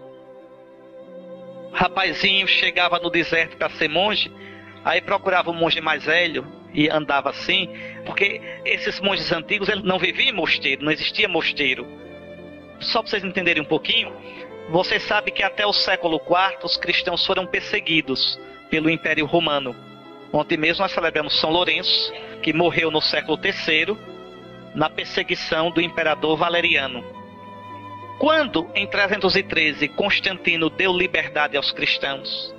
rapazinho chegava no deserto para ser monge, aí procurava um monge mais velho e andava assim, porque esses monges antigos eles não viviam em mosteiro, não existia mosteiro. Só para vocês entenderem um pouquinho, você sabe que até o século IV os cristãos foram perseguidos pelo Império Romano. Ontem mesmo nós celebramos São Lourenço, que morreu no século III, na perseguição do imperador Valeriano. Quando, em 313, Constantino deu liberdade aos cristãos,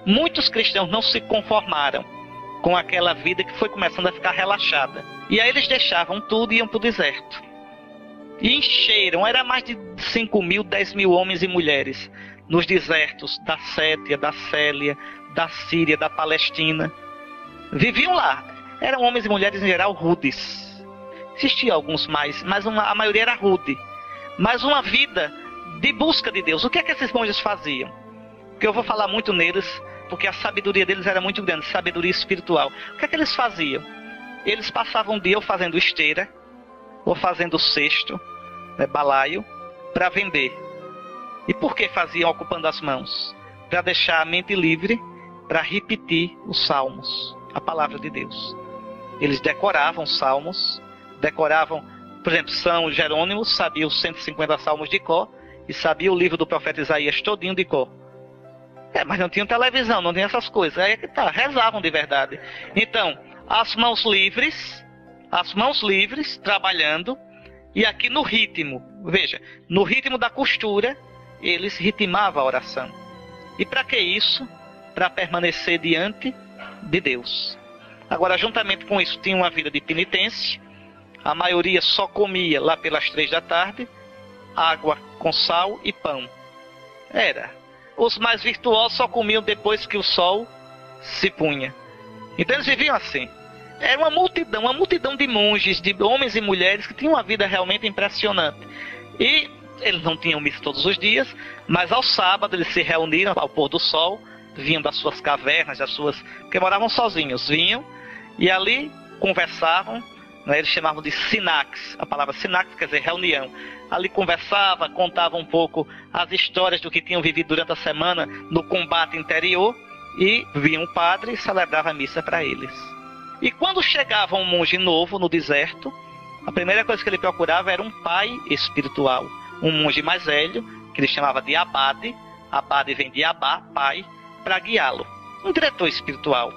muitos cristãos não se conformaram com aquela vida que foi começando a ficar relaxada. E aí eles deixavam tudo e iam para o deserto. E encheram, era mais de 5 mil, 10 mil homens e mulheres nos desertos da Sétia, da Célia, da Síria, da Palestina. Viviam lá. Eram homens e mulheres em geral rudes. Existiam alguns mais, mas a maioria era rude. Mas uma vida de busca de Deus. O que é que esses monges faziam? Porque eu vou falar muito neles, porque a sabedoria deles era muito grande, sabedoria espiritual. O que é que eles faziam? Eles passavam o dia ou fazendo esteira, ou fazendo cesto, balaio, para vender. E por que faziam ocupando as mãos? Para deixar a mente livre, para repetir os salmos, a palavra de Deus. Eles decoravam os salmos, decoravam, por exemplo, São Jerônimo sabia os 150 salmos de cor, e sabia o livro do profeta Isaías todinho de cor. Mas não tinha televisão, não tinha essas coisas. Aí é que tá, rezavam de verdade. Então, as mãos livres, trabalhando, e aqui no ritmo, veja, no ritmo da costura, eles ritmavam a oração. E para que isso? Para permanecer diante de Deus. Agora, juntamente com isso, tinha uma vida de penitência. A maioria só comia lá pelas 3 da tarde, água com sal e pão. Os mais virtuosos só comiam depois que o sol se punha. Então eles viviam assim. Era uma multidão de monges, de homens e mulheres que tinham uma vida realmente impressionante. E eles não tinham missa todos os dias, mas ao sábado eles se reuniram ao pôr do sol, vinham das suas cavernas, porque moravam sozinhos, vinham e ali conversavam, eles chamavam de sinax, a palavra sinax quer dizer reunião. Ali conversava, contava um pouco as histórias do que tinham vivido durante a semana no combate interior, e vinha um padre e celebrava a missa para eles. E quando chegava um monge novo no deserto, a primeira coisa que ele procurava era um pai espiritual, um monge mais velho, que ele chamava de abade. Abade vem de abá, pai, para guiá-lo. Um diretor espiritual,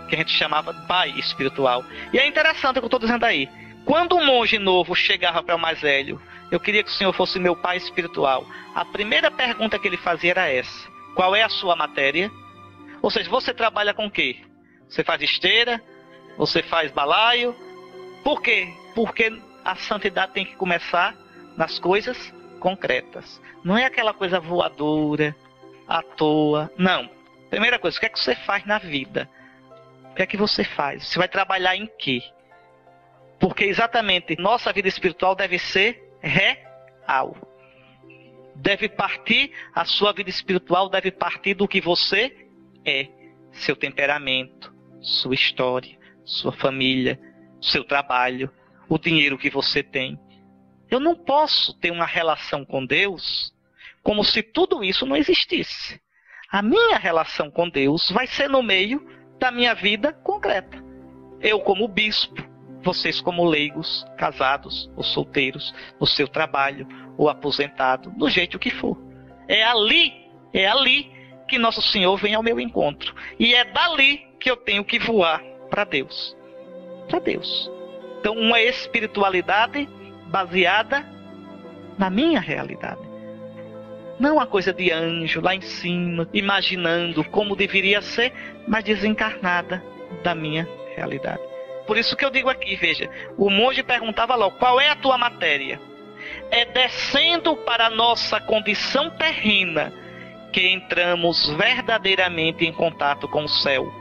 que a gente chamava de pai espiritual. E é interessante o que eu estou dizendo aí. Quando um monge novo chegava para o mais velho, eu queria que o senhor fosse meu pai espiritual. A primeira pergunta que ele fazia era essa: qual é a sua matéria? Ou seja, você trabalha com o quê? Você faz esteira? Você faz balaio? Por quê? Porque a santidade tem que começar nas coisas concretas. Não é aquela coisa voadora, à toa. Não. Primeira coisa, o que é que você faz na vida? O que é que você faz? Você vai trabalhar em quê? Porque exatamente nossa vida espiritual deve ser real. A sua vida espiritual deve partir do que você é. seu temperamento, sua história, sua família, seu trabalho, o dinheiro que você tem. Eu não posso ter uma relação com Deus como se tudo isso não existisse. A minha relação com Deus vai ser no meio da minha vida concreta. Eu como bispo, vocês como leigos, casados ou solteiros, no seu trabalho ou aposentado, do jeito que for. É ali que Nosso Senhor vem ao meu encontro. E é dali que eu tenho que voar para Deus. Para Deus. Então, uma espiritualidade baseada na minha realidade. Não uma coisa de anjo lá em cima, imaginando como deveria ser, mas desencarnada da minha realidade. Por isso que eu digo aqui, veja, o monge perguntava logo, qual é a tua matéria? É descendo para a nossa condição terrena que entramos verdadeiramente em contato com o céu.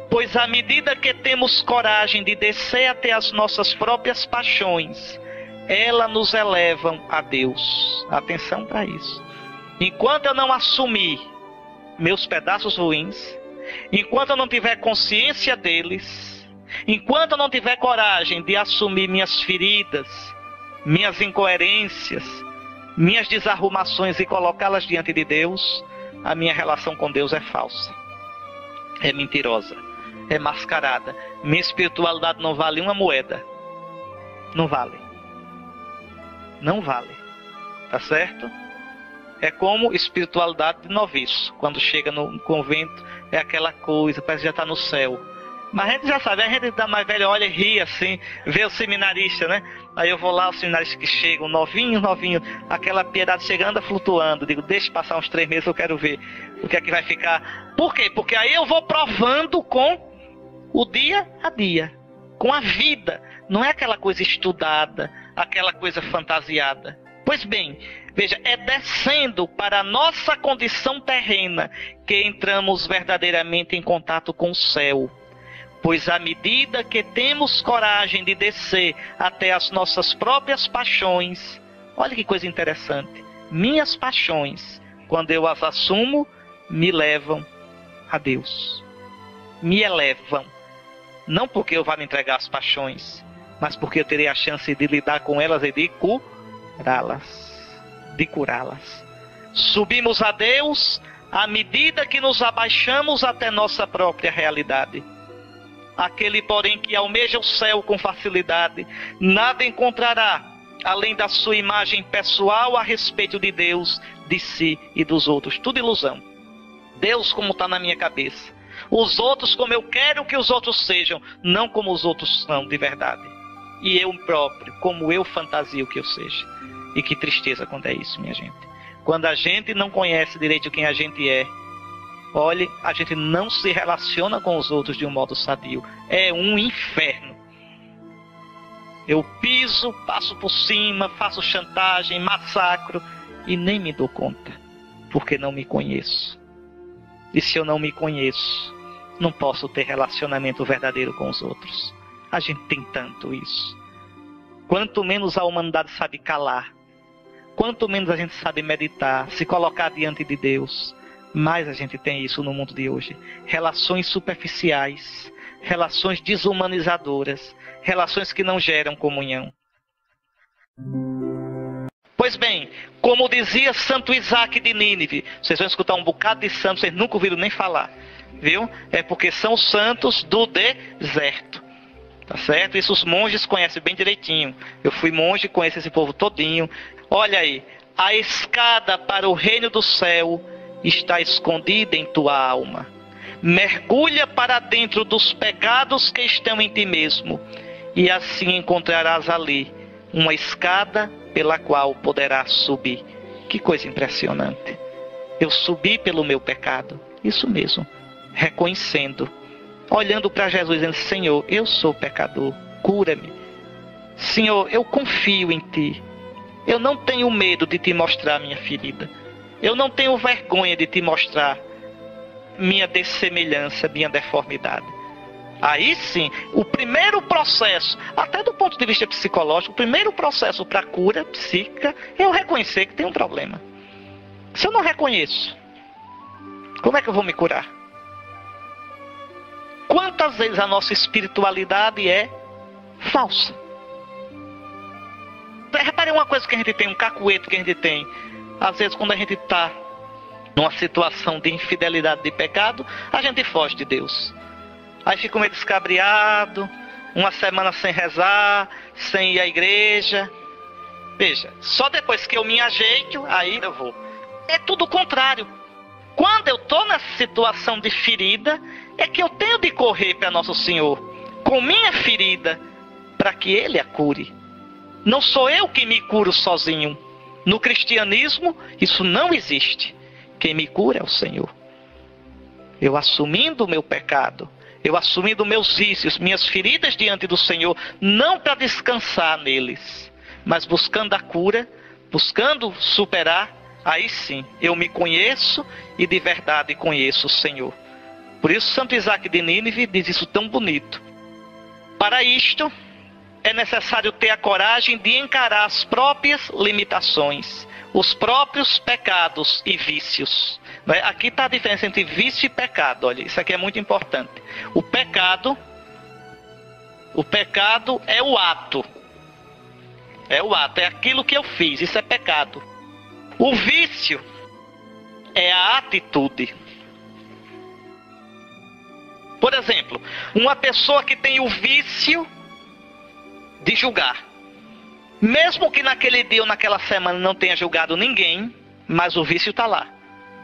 Pois à medida que temos coragem de descer até as nossas próprias paixões, elas nos elevam a Deus. Atenção para isso. Enquanto eu não assumir meus pedaços ruins, enquanto eu não tiver consciência deles, enquanto eu não tiver coragem de assumir minhas feridas, minhas incoerências, minhas desarrumações e colocá-las diante de Deus, a minha relação com Deus é falsa, é mentirosa, é mascarada. Minha espiritualidade não vale uma moeda. Não vale. Não vale. Tá certo? É como espiritualidade de noviço. Quando chega no convento, é aquela coisa, parece que já está no céu. Mas a gente já sabe, a gente da mais velha olha e ri assim, vê o seminarista, né? Aí eu vou lá, os seminaristas que chegam, novinho, aquela piedade chegando, flutuando. Digo, deixa passar uns 3 meses, eu quero ver o que é que vai ficar. Por quê? Porque aí eu vou provando com o dia a dia, com a vida. Não é aquela coisa estudada, aquela coisa fantasiada. Pois bem, veja, é descendo para a nossa condição terrena que entramos verdadeiramente em contato com o céu. Pois à medida que temos coragem de descer até as nossas próprias paixões, olha que coisa interessante, minhas paixões, quando eu as assumo, me levam a Deus. Me elevam. Não porque eu vá me entregar às paixões, mas porque eu terei a chance de lidar com elas e de curá-las. Subimos a Deus à medida que nos abaixamos até nossa própria realidade. Aquele, porém, que almeja o céu com facilidade, nada encontrará além da sua imagem pessoal a respeito de Deus, de si e dos outros. Tudo ilusão. Deus como está na minha cabeça. Os outros como eu quero que os outros sejam, não como os outros são de verdade. E eu próprio, como eu fantasio que eu seja. E que tristeza quando é isso, minha gente. Quando a gente não conhece direito quem a gente é, olhe, a gente não se relaciona com os outros de um modo sadio. É um inferno. Eu piso, passo por cima, faço chantagem, massacro e nem me dou conta, porque não me conheço. E se eu não me conheço, não posso ter relacionamento verdadeiro com os outros. A gente tem tanto isso. Quanto menos a humanidade sabe calar, quanto menos a gente sabe meditar, se colocar diante de Deus, mais a gente tem isso no mundo de hoje. Relações superficiais, relações desumanizadoras, relações que não geram comunhão. Pois bem, como dizia Santo Isaac de Nínive, vocês vão escutar um bocado de santos, vocês nunca ouviram nem falar, viu? É porque são santos do deserto. Tá certo? Isso os monges conhecem bem direitinho. Eu fui monge, conheço esse povo todinho. Olha aí, a escada para o reino do céu está escondida em tua alma. Mergulha para dentro dos pecados que estão em ti mesmo, e assim encontrarás ali uma escada pela qual poderás subir. Que coisa impressionante. Eu subi pelo meu pecado. Isso mesmo, reconhecendo, olhando para Jesus, dizendo, Senhor, eu sou pecador, cura-me. Senhor, eu confio em Ti. Eu não tenho medo de Te mostrar minha ferida. Eu não tenho vergonha de Te mostrar minha dessemelhança, minha deformidade. Aí sim, o primeiro processo, até do ponto de vista psicológico, o primeiro processo para a cura psíquica é eu reconhecer que tem um problema. Se eu não reconheço, como é que eu vou me curar? Quantas vezes a nossa espiritualidade é falsa? Reparem uma coisa que a gente tem, um cacuete que a gente tem. Às vezes quando a gente está numa situação de infidelidade, de pecado, a gente foge de Deus. Aí fica meio descabriado, uma semana sem rezar, sem ir à igreja. Veja, só depois que eu me ajeito, aí eu vou. É tudo o contrário. Quando eu estou nessa situação de ferida, é que eu tenho de correr para Nosso Senhor com minha ferida, para que Ele a cure. Não sou eu que me curo sozinho. No cristianismo, isso não existe. Quem me cura é o Senhor. Eu assumindo o meu pecado, eu assumindo meus vícios, minhas feridas diante do Senhor, não para descansar neles, mas buscando a cura, buscando superar, aí sim, eu me conheço e de verdade conheço o Senhor. Por isso Santo Isaac de Nínive diz isso tão bonito. Para isto, é necessário ter a coragem de encarar as próprias limitações, os próprios pecados e vícios. Aqui está a diferença entre vício e pecado. Olha, isso aqui é muito importante. O pecado é o ato. É o ato, é aquilo que eu fiz, isso é pecado. O vício é a atitude. Por exemplo, uma pessoa que tem o vício de julgar. Mesmo que naquele dia ou naquela semana não tenha julgado ninguém, mas o vício está lá.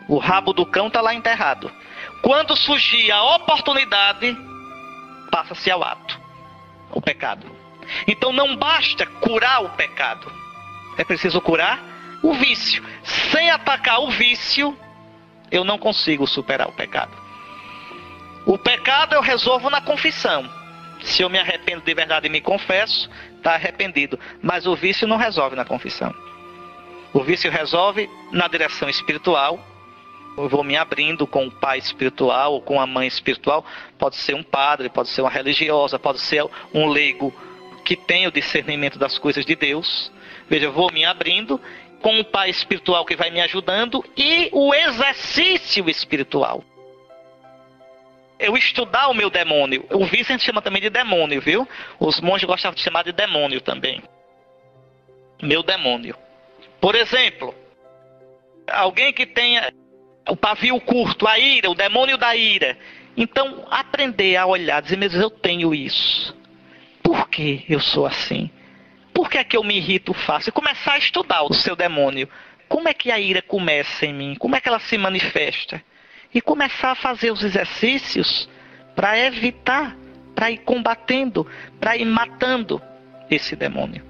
O rabo do cão está lá enterrado. Quando surgir a oportunidade, passa-se ao ato, o pecado. Então não basta curar o pecado, é preciso curar o vício. Sem atacar o vício, eu não consigo superar o pecado. O pecado eu resolvo na confissão. Se eu me arrependo de verdade e me confesso, está arrependido. Mas o vício não resolve na confissão. O vício resolve na direção espiritual. Eu vou me abrindo com o pai espiritual ou com a mãe espiritual. Pode ser um padre, pode ser uma religiosa, pode ser um leigo que tem o discernimento das coisas de Deus. Veja, eu vou me abrindo com o pai espiritual que vai me ajudando e o exercício espiritual. Eu estudar o meu demônio. O vício a gente chama também de demônio, viu? Os monges gostavam de chamar de demônio também. Meu demônio. Por exemplo, alguém que tenha o pavio curto, a ira, o demônio da ira. Então, aprender a olhar, dizer, meu Deus, eu tenho isso. Por que eu sou assim? Por que é que eu me irrito fácil? E começar a estudar o seu demônio. Como é que a ira começa em mim? Como é que ela se manifesta? E começar a fazer os exercícios para evitar, para ir combatendo, para ir matando esse demônio.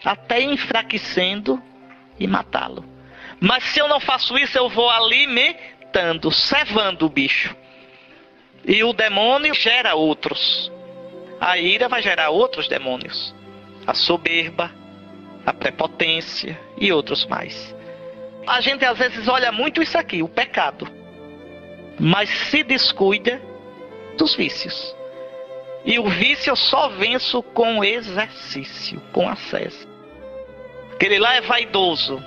Até enfraquecendo e matá-lo. Mas se eu não faço isso, eu vou alimentando, cevando o bicho. E o demônio gera outros. A ira vai gerar outros demônios. A soberba, a prepotência e outros mais. A gente às vezes olha muito isso aqui, o pecado, mas se descuida dos vícios. E o vício eu só venço com exercício, com acesso. Aquele lá é vaidoso,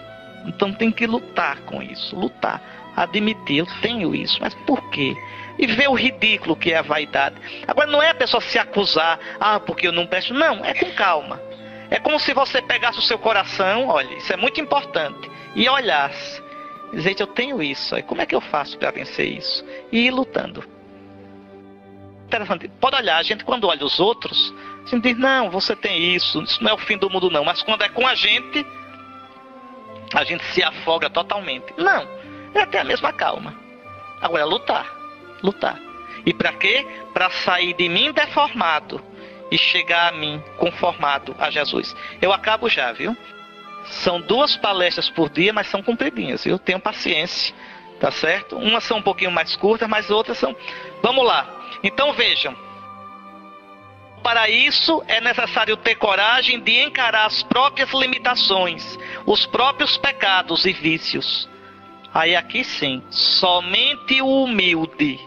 então tem que lutar com isso, lutar, admitir, eu tenho isso, mas por quê? E ver o ridículo que é a vaidade. Agora não é a pessoa se acusar, porque eu não presto, não, é com calma. É como se você pegasse o seu coração, olha, isso é muito importante, e olhasse, dizer, eu tenho isso, como é que eu faço para vencer isso? E ir lutando. Interessante, pode olhar, a gente quando olha os outros, a gente diz, não, você tem isso não é o fim do mundo não, mas quando é com a gente se afoga totalmente. Não, é ter a mesma calma. Agora lutar. E para quê? Para sair de mim deformado e chegar a mim conformado a Jesus. Eu acabo já, viu? São 2 palestras por dia, mas são compridinhas, viu? Tenham paciência, tá certo? Umas são um pouquinho mais curtas, mas outras são... Vamos lá. Então vejam. Para isso é necessário ter coragem de encarar as próprias limitações, os próprios pecados e vícios. Aí aqui sim, somente o humilde,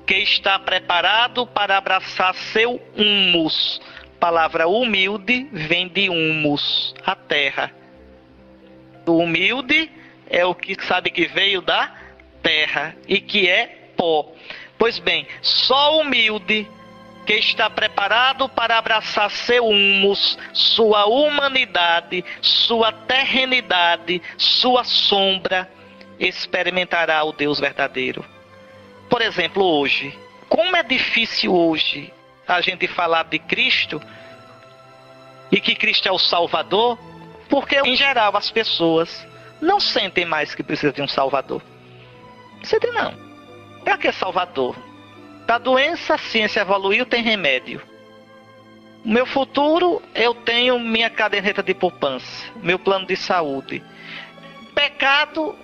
que está preparado para abraçar seu humus. A palavra humilde vem de humus, a terra. O humilde é o que sabe que veio da terra e que é pó. Pois bem, só o humilde que está preparado para abraçar seu humus, sua humanidade, sua terrenidade, sua sombra, experimentará o Deus verdadeiro. Por exemplo, hoje, como é difícil hoje a gente falar de Cristo e que Cristo é o Salvador, porque em geral as pessoas não sentem mais que precisam de um Salvador. Sentem não. Para que Salvador? Da doença, a ciência evoluiu, tem remédio. No meu futuro, eu tenho minha caderneta de poupança, meu plano de saúde. Pecado,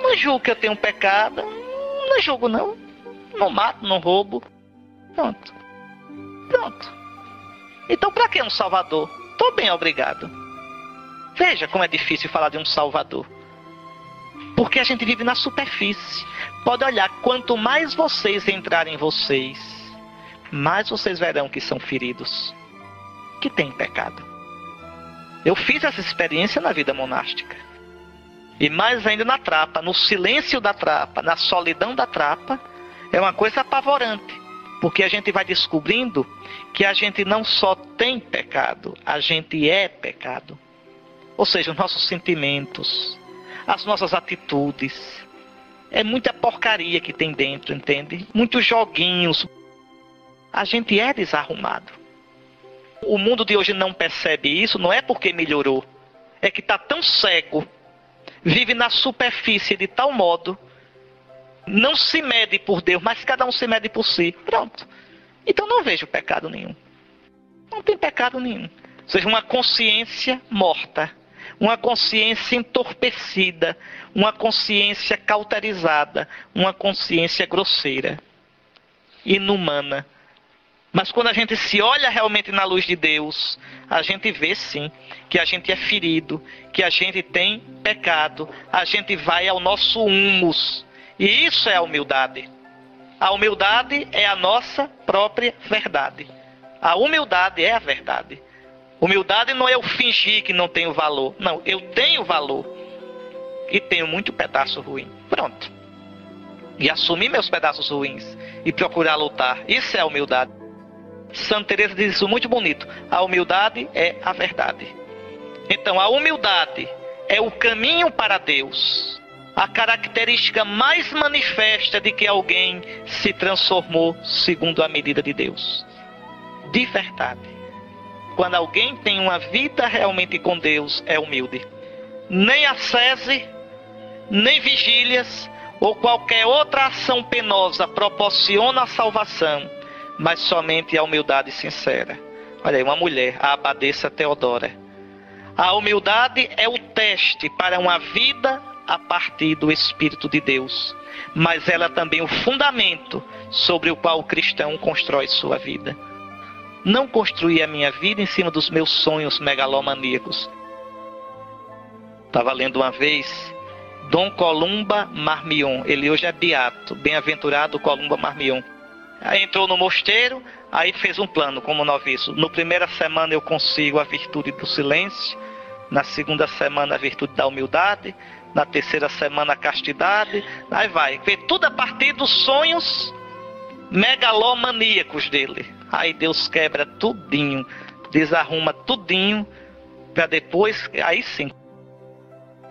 não julgo que eu tenho pecado, não julgo não. Não mato, não roubo. Pronto. Então para que um Salvador? Tô bem, obrigado. Veja como é difícil falar de um Salvador. Porque a gente vive na superfície. Pode olhar, quanto mais vocês entrarem em vocês, mais vocês verão que são feridos, que têm pecado. Eu fiz essa experiência na vida monástica. E mais ainda na trapa, no silêncio da trapa, na solidão da trapa, é uma coisa apavorante. Porque a gente vai descobrindo que a gente não só tem pecado, a gente é pecado. Ou seja, os nossos sentimentos, as nossas atitudes. É muita porcaria que tem dentro, entende? Muitos joguinhos. A gente é desarrumado. O mundo de hoje não percebe isso, não é porque melhorou. É que está tão cego. Vive na superfície de tal modo. Não se mede por Deus, mas cada um se mede por si. Pronto. Então não vejo pecado nenhum. Não tem pecado nenhum. Ou seja, uma consciência morta. Uma consciência entorpecida, uma consciência cauterizada, uma consciência grosseira, inumana. Mas quando a gente se olha realmente na luz de Deus, a gente vê sim que a gente é ferido, que a gente tem pecado, a gente vai ao nosso humus. E isso é a humildade. A humildade é a nossa própria verdade. A humildade é a verdade. Humildade não é eu fingir que não tenho valor. Não, eu tenho valor. E tenho muito pedaço ruim. Pronto. E assumir meus pedaços ruins. E procurar lutar. Isso é a humildade. Santa Teresa diz isso muito bonito. A humildade é a verdade. Então, a humildade é o caminho para Deus. A característica mais manifesta de que alguém se transformou segundo a medida de Deus. De verdade. Quando alguém tem uma vida realmente com Deus, é humilde. Nem ascese, nem vigílias, ou qualquer outra ação penosa proporciona a salvação, mas somente a humildade sincera. Olha aí, uma mulher, a abadesa Teodora. A humildade é o teste para uma vida a partir do Espírito de Deus, mas ela também é o fundamento sobre o qual o cristão constrói sua vida. Não construir a minha vida em cima dos meus sonhos megalomaníacos. Estava lendo uma vez Dom Columba Marmion. Ele hoje é beato, bem-aventurado Columba Marmion. Aí entrou no mosteiro, aí fez um plano como noviço. No primeira semana eu consigo a virtude do silêncio, na segunda semana a virtude da humildade, na terceira semana a castidade. Aí vai, vê tudo a partir dos sonhos megalomaníacos dele. Aí Deus quebra tudinho, desarruma tudinho, para depois, aí sim,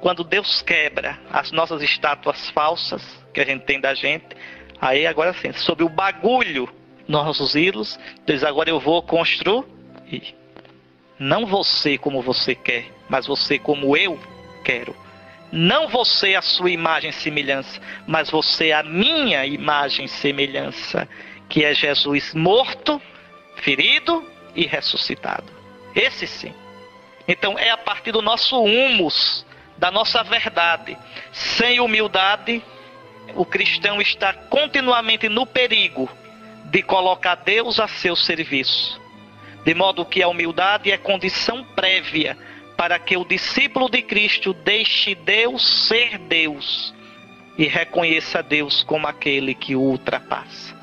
quando Deus quebra as nossas estátuas falsas que a gente tem da gente, aí agora sim, sobre o bagulho, nossos ídolos, diz, agora eu vou construir. Não você como você quer, mas você como eu quero. Não você a sua imagem e semelhança, mas você a minha imagem e semelhança, que é Jesus morto, ferido e ressuscitado. Esse sim. Então é a partir do nosso humus, da nossa verdade. Sem humildade, o cristão está continuamente no perigo de colocar Deus a seu serviço. De modo que a humildade é condição prévia para que o discípulo de Cristo deixe Deus ser Deus e reconheça Deus como aquele que o ultrapassa.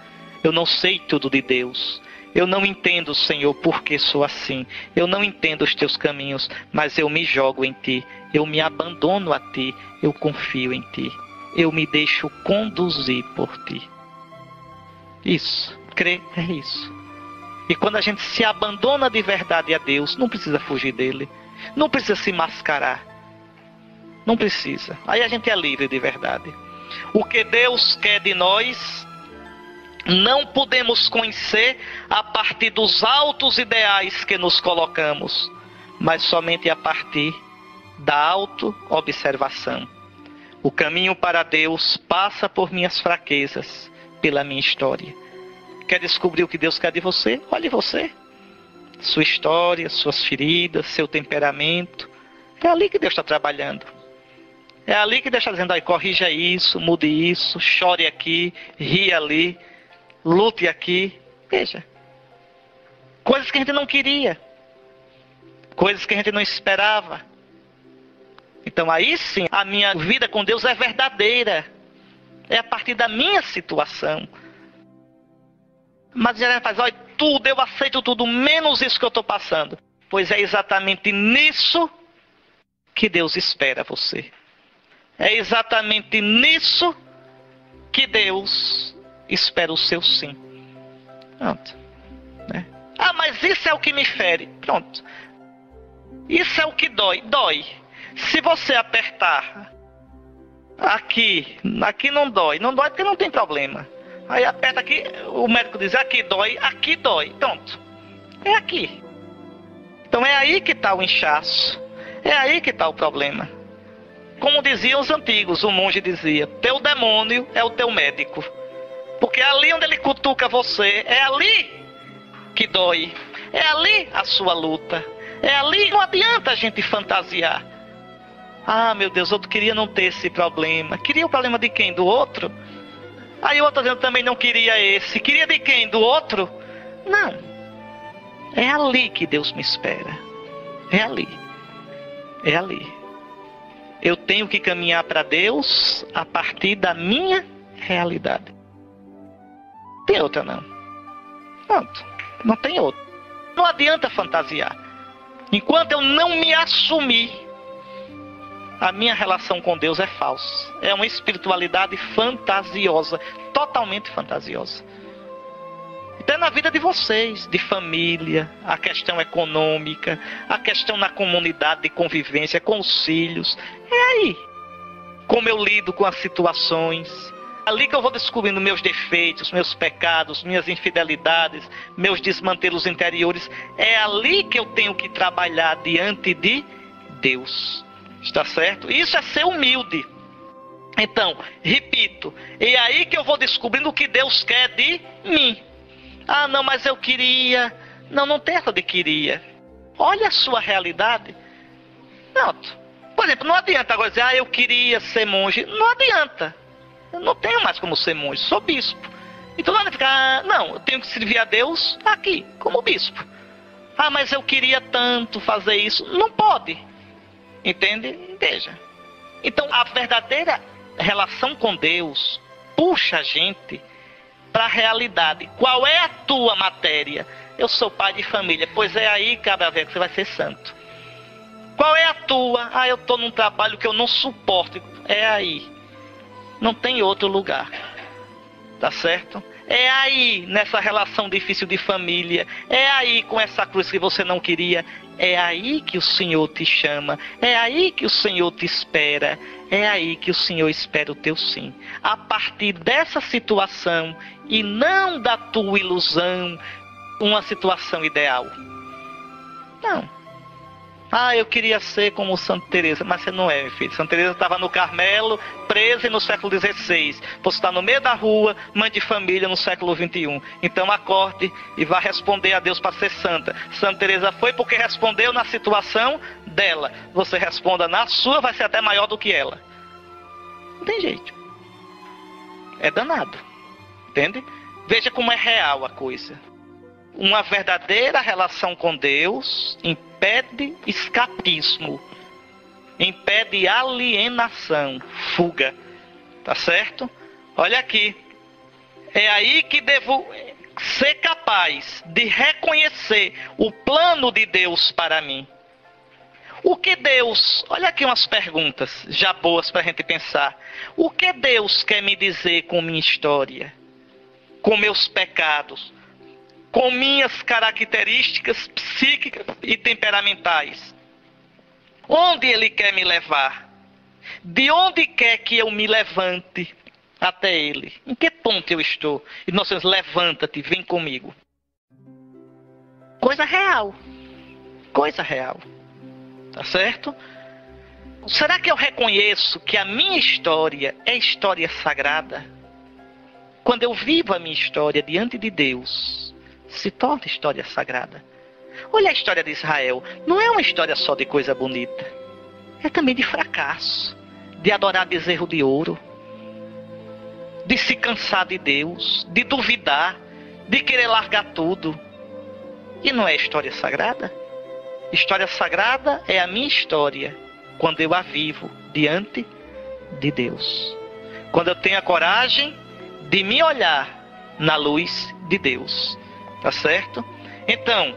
Eu não sei tudo de Deus. Eu não entendo, Senhor, por que sou assim. Eu não entendo os teus caminhos, mas eu me jogo em ti. Eu me abandono a ti. Eu confio em ti. Eu me deixo conduzir por ti. Isso, crer é isso. E quando a gente se abandona de verdade a Deus, não precisa fugir dele. Não precisa se mascarar. Não precisa. Aí a gente é livre de verdade. O que Deus quer de nós, não podemos conhecer a partir dos altos ideais que nos colocamos, mas somente a partir da auto-observação. O caminho para Deus passa por minhas fraquezas, pela minha história. Quer descobrir o que Deus quer de você? Olhe você. Sua história, suas feridas, seu temperamento. É ali que Deus está trabalhando. É ali que Deus está dizendo, corrija isso, mude isso, chore aqui, ri ali, lute aqui. Veja. Coisas que a gente não queria. Coisas que a gente não esperava. Então aí sim, a minha vida com Deus é verdadeira. É a partir da minha situação. Mas já faz, olha, tudo, eu aceito tudo, menos isso que eu estou passando. Pois é exatamente nisso que Deus espera você. É exatamente nisso que Deus espera o seu sim. Pronto. Né? Ah, mas isso é o que me fere. Pronto. Isso é o que dói. Dói. Se você apertar aqui não dói. Não dói porque não tem problema. Aí aperta aqui, o médico diz, aqui dói. Pronto. É aqui. Então é aí que está o inchaço. É aí que está o problema. Como diziam os antigos, o monge dizia, teu demônio é o teu médico. Porque é ali onde ele cutuca você, é ali que dói. É ali a sua luta. É ali, não adianta a gente fantasiar. Ah, meu Deus, eu queria não ter esse problema. Queria o problema de quem? Do outro? Aí o outro dizendo, também não queria esse. Queria de quem? Do outro? Não. É ali que Deus me espera. É ali. É ali. Eu tenho que caminhar para Deus a partir da minha realidade. Tem outra não. Pronto. Não tem outra. Não adianta fantasiar. Enquanto eu não me assumir, a minha relação com Deus é falsa. É uma espiritualidade fantasiosa. Totalmente fantasiosa. Até na vida de vocês, de família, a questão econômica, a questão na comunidade de convivência, com os filhos. É aí. Como eu lido com as situações. Ali que eu vou descobrindo meus defeitos, meus pecados, minhas infidelidades, meus desmantelos interiores. É ali que eu tenho que trabalhar diante de Deus. Está certo? Isso é ser humilde. Então, repito, é aí que eu vou descobrindo o que Deus quer de mim. Ah, não, mas eu queria. Não tem essa de queria. Olha a sua realidade. Pronto. Por exemplo, não adianta agora dizer, eu queria ser monge. Não adianta. Eu não tenho mais como ser monge, sou bispo. Então não vai ficar, não, eu tenho que servir a Deus aqui, como bispo. Ah, mas eu queria tanto fazer isso. Não pode. Entende? Veja. Então a verdadeira relação com Deus puxa a gente para a realidade. Qual é a tua matéria? Eu sou pai de família. Pois é aí, cabra velho, que você vai ser santo. Qual é a tua? Ah, eu estou num trabalho que eu não suporto. É aí. Não tem outro lugar. Tá certo? É aí, nessa relação difícil de família. É aí, com essa cruz que você não queria. É aí que o Senhor te chama. É aí que o Senhor te espera. É aí que o Senhor espera o teu sim. A partir dessa situação, e não da tua ilusão, uma situação ideal. Não. Ah, eu queria ser como Santa Teresa, mas você não é, meu filho. Santa Teresa estava no Carmelo, presa no século XVI. Você está no meio da rua, mãe de família no século XXI. Então acorde e vá responder a Deus para ser santa. Santa Teresa foi porque respondeu na situação dela. Você responda na sua, vai ser até maior do que ela. Não tem jeito. É danado. Entende? Veja como é real a coisa. Uma verdadeira relação com Deus impede escapismo, impede alienação, fuga, tá certo? Olha aqui, é aí que devo ser capaz de reconhecer o plano de Deus para mim. O que Deus, olha aqui umas perguntas já boas para a gente pensar. O que Deus quer me dizer com minha história? com meus pecados, com minhas características psíquicas e temperamentais. Onde Ele quer me levar? De onde quer que eu me levante até Ele? Em que ponto eu estou? E nós dizemos, levanta-te, vem comigo. Coisa real. Coisa real. Tá certo? Será que eu reconheço que a minha história é história sagrada? Quando eu vivo a minha história diante de Deus, se torna história sagrada. Olha a história de Israel. Não é uma história só de coisa bonita. É também de fracasso. De adorar bezerro de ouro. De se cansar de Deus. De duvidar. De querer largar tudo. E não é história sagrada? História sagrada é a minha história. Quando eu a vivo diante de Deus. Quando eu tenho a coragem de me olhar na luz de Deus. Tá certo? Então,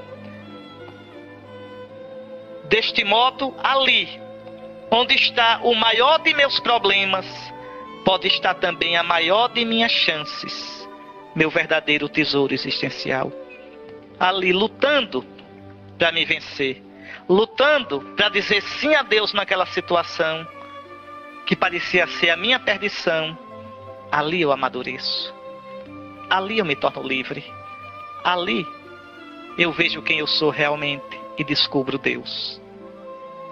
deste modo, ali, onde está o maior de meus problemas, pode estar também a maior de minhas chances, meu verdadeiro tesouro existencial. Ali, lutando para me vencer, lutando para dizer sim a Deus naquela situação que parecia ser a minha perdição, ali eu amadureço, ali eu me torno livre. Ali eu vejo quem eu sou realmente e descubro Deus.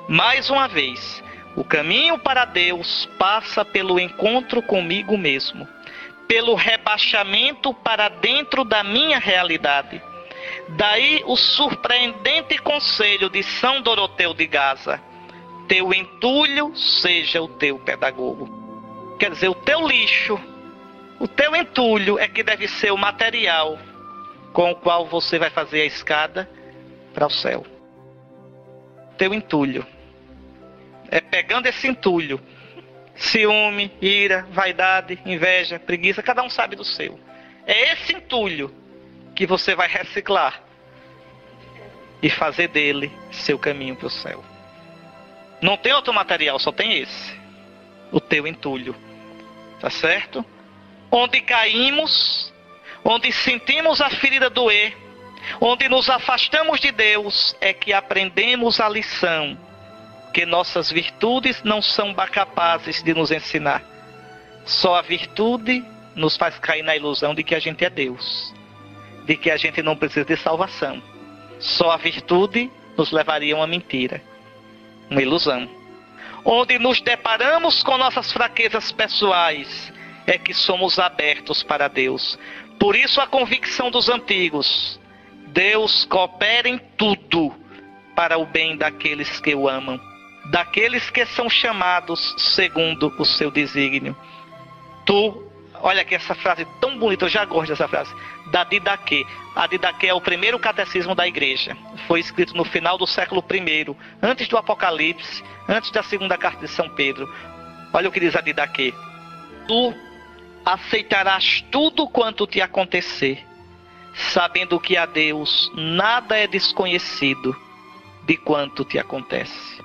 Mais uma vez, o caminho para Deus passa pelo encontro comigo mesmo, pelo rebaixamento para dentro da minha realidade. Daí o surpreendente conselho de São Doroteu de Gaza: teu entulho seja o teu pedagogo. Quer dizer, o teu lixo, o teu entulho é que deve ser o material com o qual você vai fazer a escada para o céu. Teu entulho. É pegando esse entulho. Ciúme, ira, vaidade, inveja, preguiça, cada um sabe do seu. É esse entulho que você vai reciclar e fazer dele seu caminho para o céu. Não tem outro material, só tem esse. O teu entulho. Tá certo? Onde caímos, onde sentimos a ferida doer, onde nos afastamos de Deus, é que aprendemos a lição que nossas virtudes não são capazes de nos ensinar. Só a virtude nos faz cair na ilusão de que a gente é Deus, de que a gente não precisa de salvação. Só a virtude nos levaria a uma mentira, uma ilusão. Onde nos deparamos com nossas fraquezas pessoais, é que somos abertos para Deus. Por isso a convicção dos antigos: Deus coopera em tudo para o bem daqueles que o amam, daqueles que são chamados segundo o seu desígnio. Olha que essa frase tão bonita, eu já gosto dessa frase, da Didaquê. A Didaquê é o primeiro catecismo da igreja. Foi escrito no final do século I, antes do Apocalipse, antes da segunda carta de São Pedro. Olha o que diz a Didaquê: tu aceitarás tudo quanto te acontecer, sabendo que a Deus nada é desconhecido de quanto te acontece.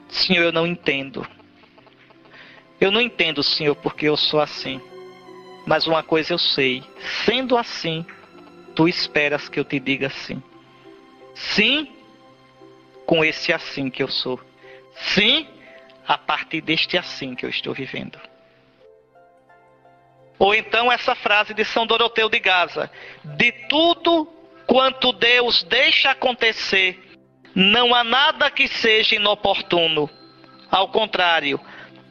Senhor, eu não entendo. Eu não entendo, Senhor, porque eu sou assim. Mas uma coisa eu sei: sendo assim, tu esperas que eu te diga sim. Sim, com esse assim que eu sou. Sim, a partir deste assim que eu estou vivendo. Ou então essa frase de São Doroteu de Gaza: de tudo quanto Deus deixa acontecer, não há nada que seja inoportuno. Ao contrário,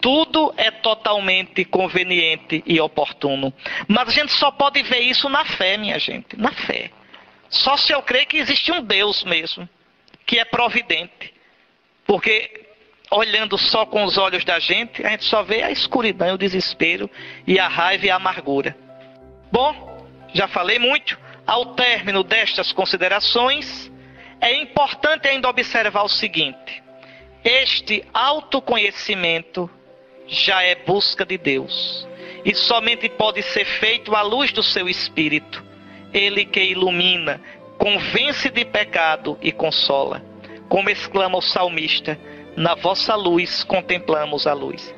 tudo é totalmente conveniente e oportuno. Mas a gente só pode ver isso na fé, minha gente. Na fé. Só se eu crer que existe um Deus mesmo, que é providente. Porque olhando só com os olhos da gente, a gente só vê a escuridão, o desespero e a raiva e a amargura. Bom, já falei muito. Ao término destas considerações, é importante ainda observar o seguinte: este autoconhecimento já é busca de Deus, e somente pode ser feito à luz do seu Espírito, Ele que ilumina, convence de pecado e consola. Como exclama o salmista: na vossa luz contemplamos a luz.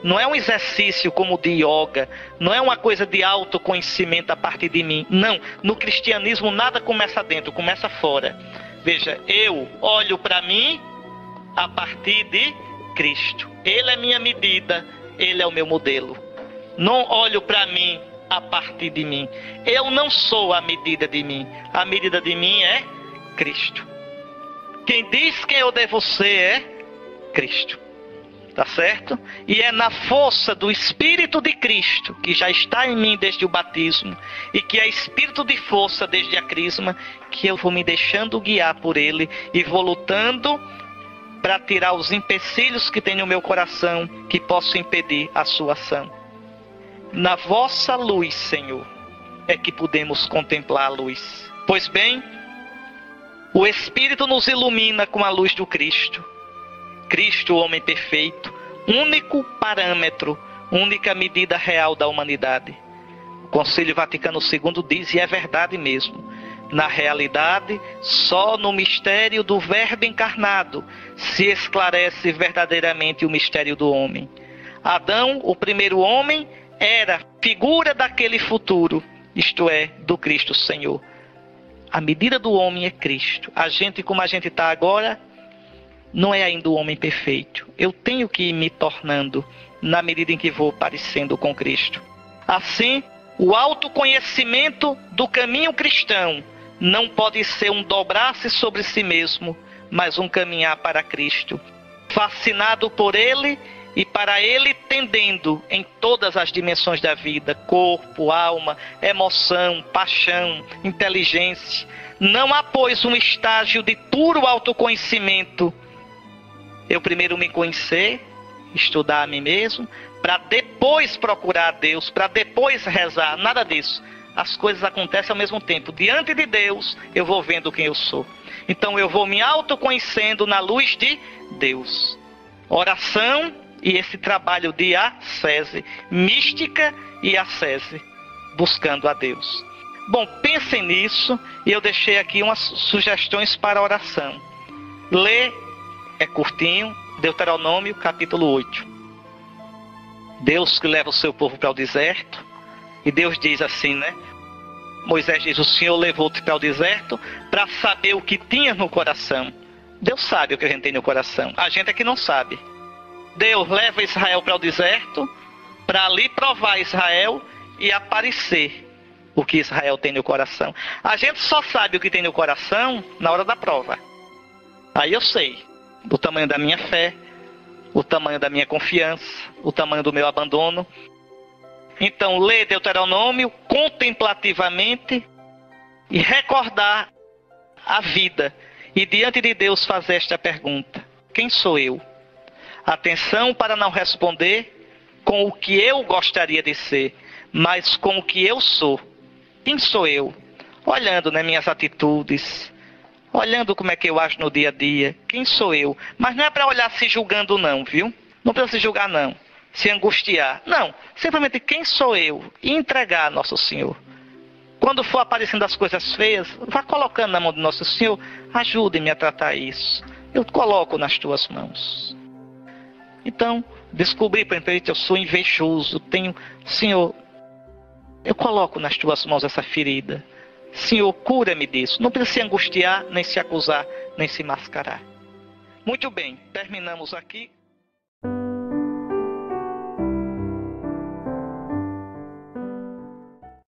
Não é um exercício como o de yoga, não é uma coisa de autoconhecimento a partir de mim. Não, no cristianismo nada começa dentro, começa fora. Veja, eu olho para mim a partir de Cristo. Ele é minha medida, Ele é o meu modelo. Não olho para mim a partir de mim. Eu não sou a medida de mim. A medida de mim é Cristo. Quem diz quem eu devo ser é Cristo. Tá certo? E é na força do Espírito de Cristo, que já está em mim desde o batismo, e que é Espírito de força desde a crisma, que eu vou me deixando guiar por Ele e vou lutando para tirar os empecilhos que tem no meu coração, que possam impedir a sua ação. Na vossa luz, Senhor, é que podemos contemplar a luz. Pois bem, o Espírito nos ilumina com a luz do Cristo. Cristo, o homem perfeito, único parâmetro, única medida real da humanidade. O Concílio Vaticano II diz, e é verdade mesmo, na realidade, só no mistério do Verbo encarnado se esclarece verdadeiramente o mistério do homem. Adão, o primeiro homem, era figura daquele futuro, isto é, do Cristo Senhor. A medida do homem é Cristo. A gente, como a gente está agora, não é ainda o homem perfeito. Eu tenho que ir me tornando na medida em que vou parecendo com Cristo. Assim, o autoconhecimento do caminho cristão não pode ser um dobrar-se sobre si mesmo, mas um caminhar para Cristo, fascinado por Ele e para Ele tendendo em todas as dimensões da vida, corpo, alma, emoção, paixão, inteligência. Não há, pois, um estágio de puro autoconhecimento. Eu primeiro me conhecer, estudar a mim mesmo, para depois procurar a Deus, para depois rezar. Nada disso. As coisas acontecem ao mesmo tempo. Diante de Deus, eu vou vendo quem eu sou. Então eu vou me autoconhecendo na luz de Deus. Oração e esse trabalho de ascese, mística e ascese, buscando a Deus. Bom, pensem nisso e eu deixei aqui umas sugestões para a oração. Lê, é curtinho, Deuteronômio capítulo 8. Deus que leva o seu povo para o deserto. E Deus diz assim, né? Moisés diz, o Senhor levou-te para o deserto para saber o que tinha no coração. Deus sabe o que a gente tem no coração. A gente é que não sabe. Deus leva Israel para o deserto para ali provar Israel e aparecer o que Israel tem no coração. A gente só sabe o que tem no coração na hora da prova. Aí eu sei o tamanho da minha fé, o tamanho da minha confiança, o tamanho do meu abandono. Então, ler Deuteronômio contemplativamente e recordar a vida. E diante de Deus fazer esta pergunta: quem sou eu? Atenção para não responder com o que eu gostaria de ser, mas com o que eu sou. Quem sou eu? Olhando nas minhas atitudes, olhando como é que eu acho no dia a dia. Quem sou eu? Mas não é para olhar se julgando não, viu? Não precisa se julgar não, se angustiar. Não, simplesmente quem sou eu? E entregar a Nosso Senhor. Quando for aparecendo as coisas feias, vá colocando na mão do Nosso Senhor. Ajude-me a tratar isso. Eu coloco nas tuas mãos. Então, descobri, por exemplo, eu sou invejoso. Senhor, eu coloco nas tuas mãos essa ferida. Senhor, cura-me disso. Não precisa se angustiar, nem se acusar, nem se mascarar. Muito bem, terminamos aqui.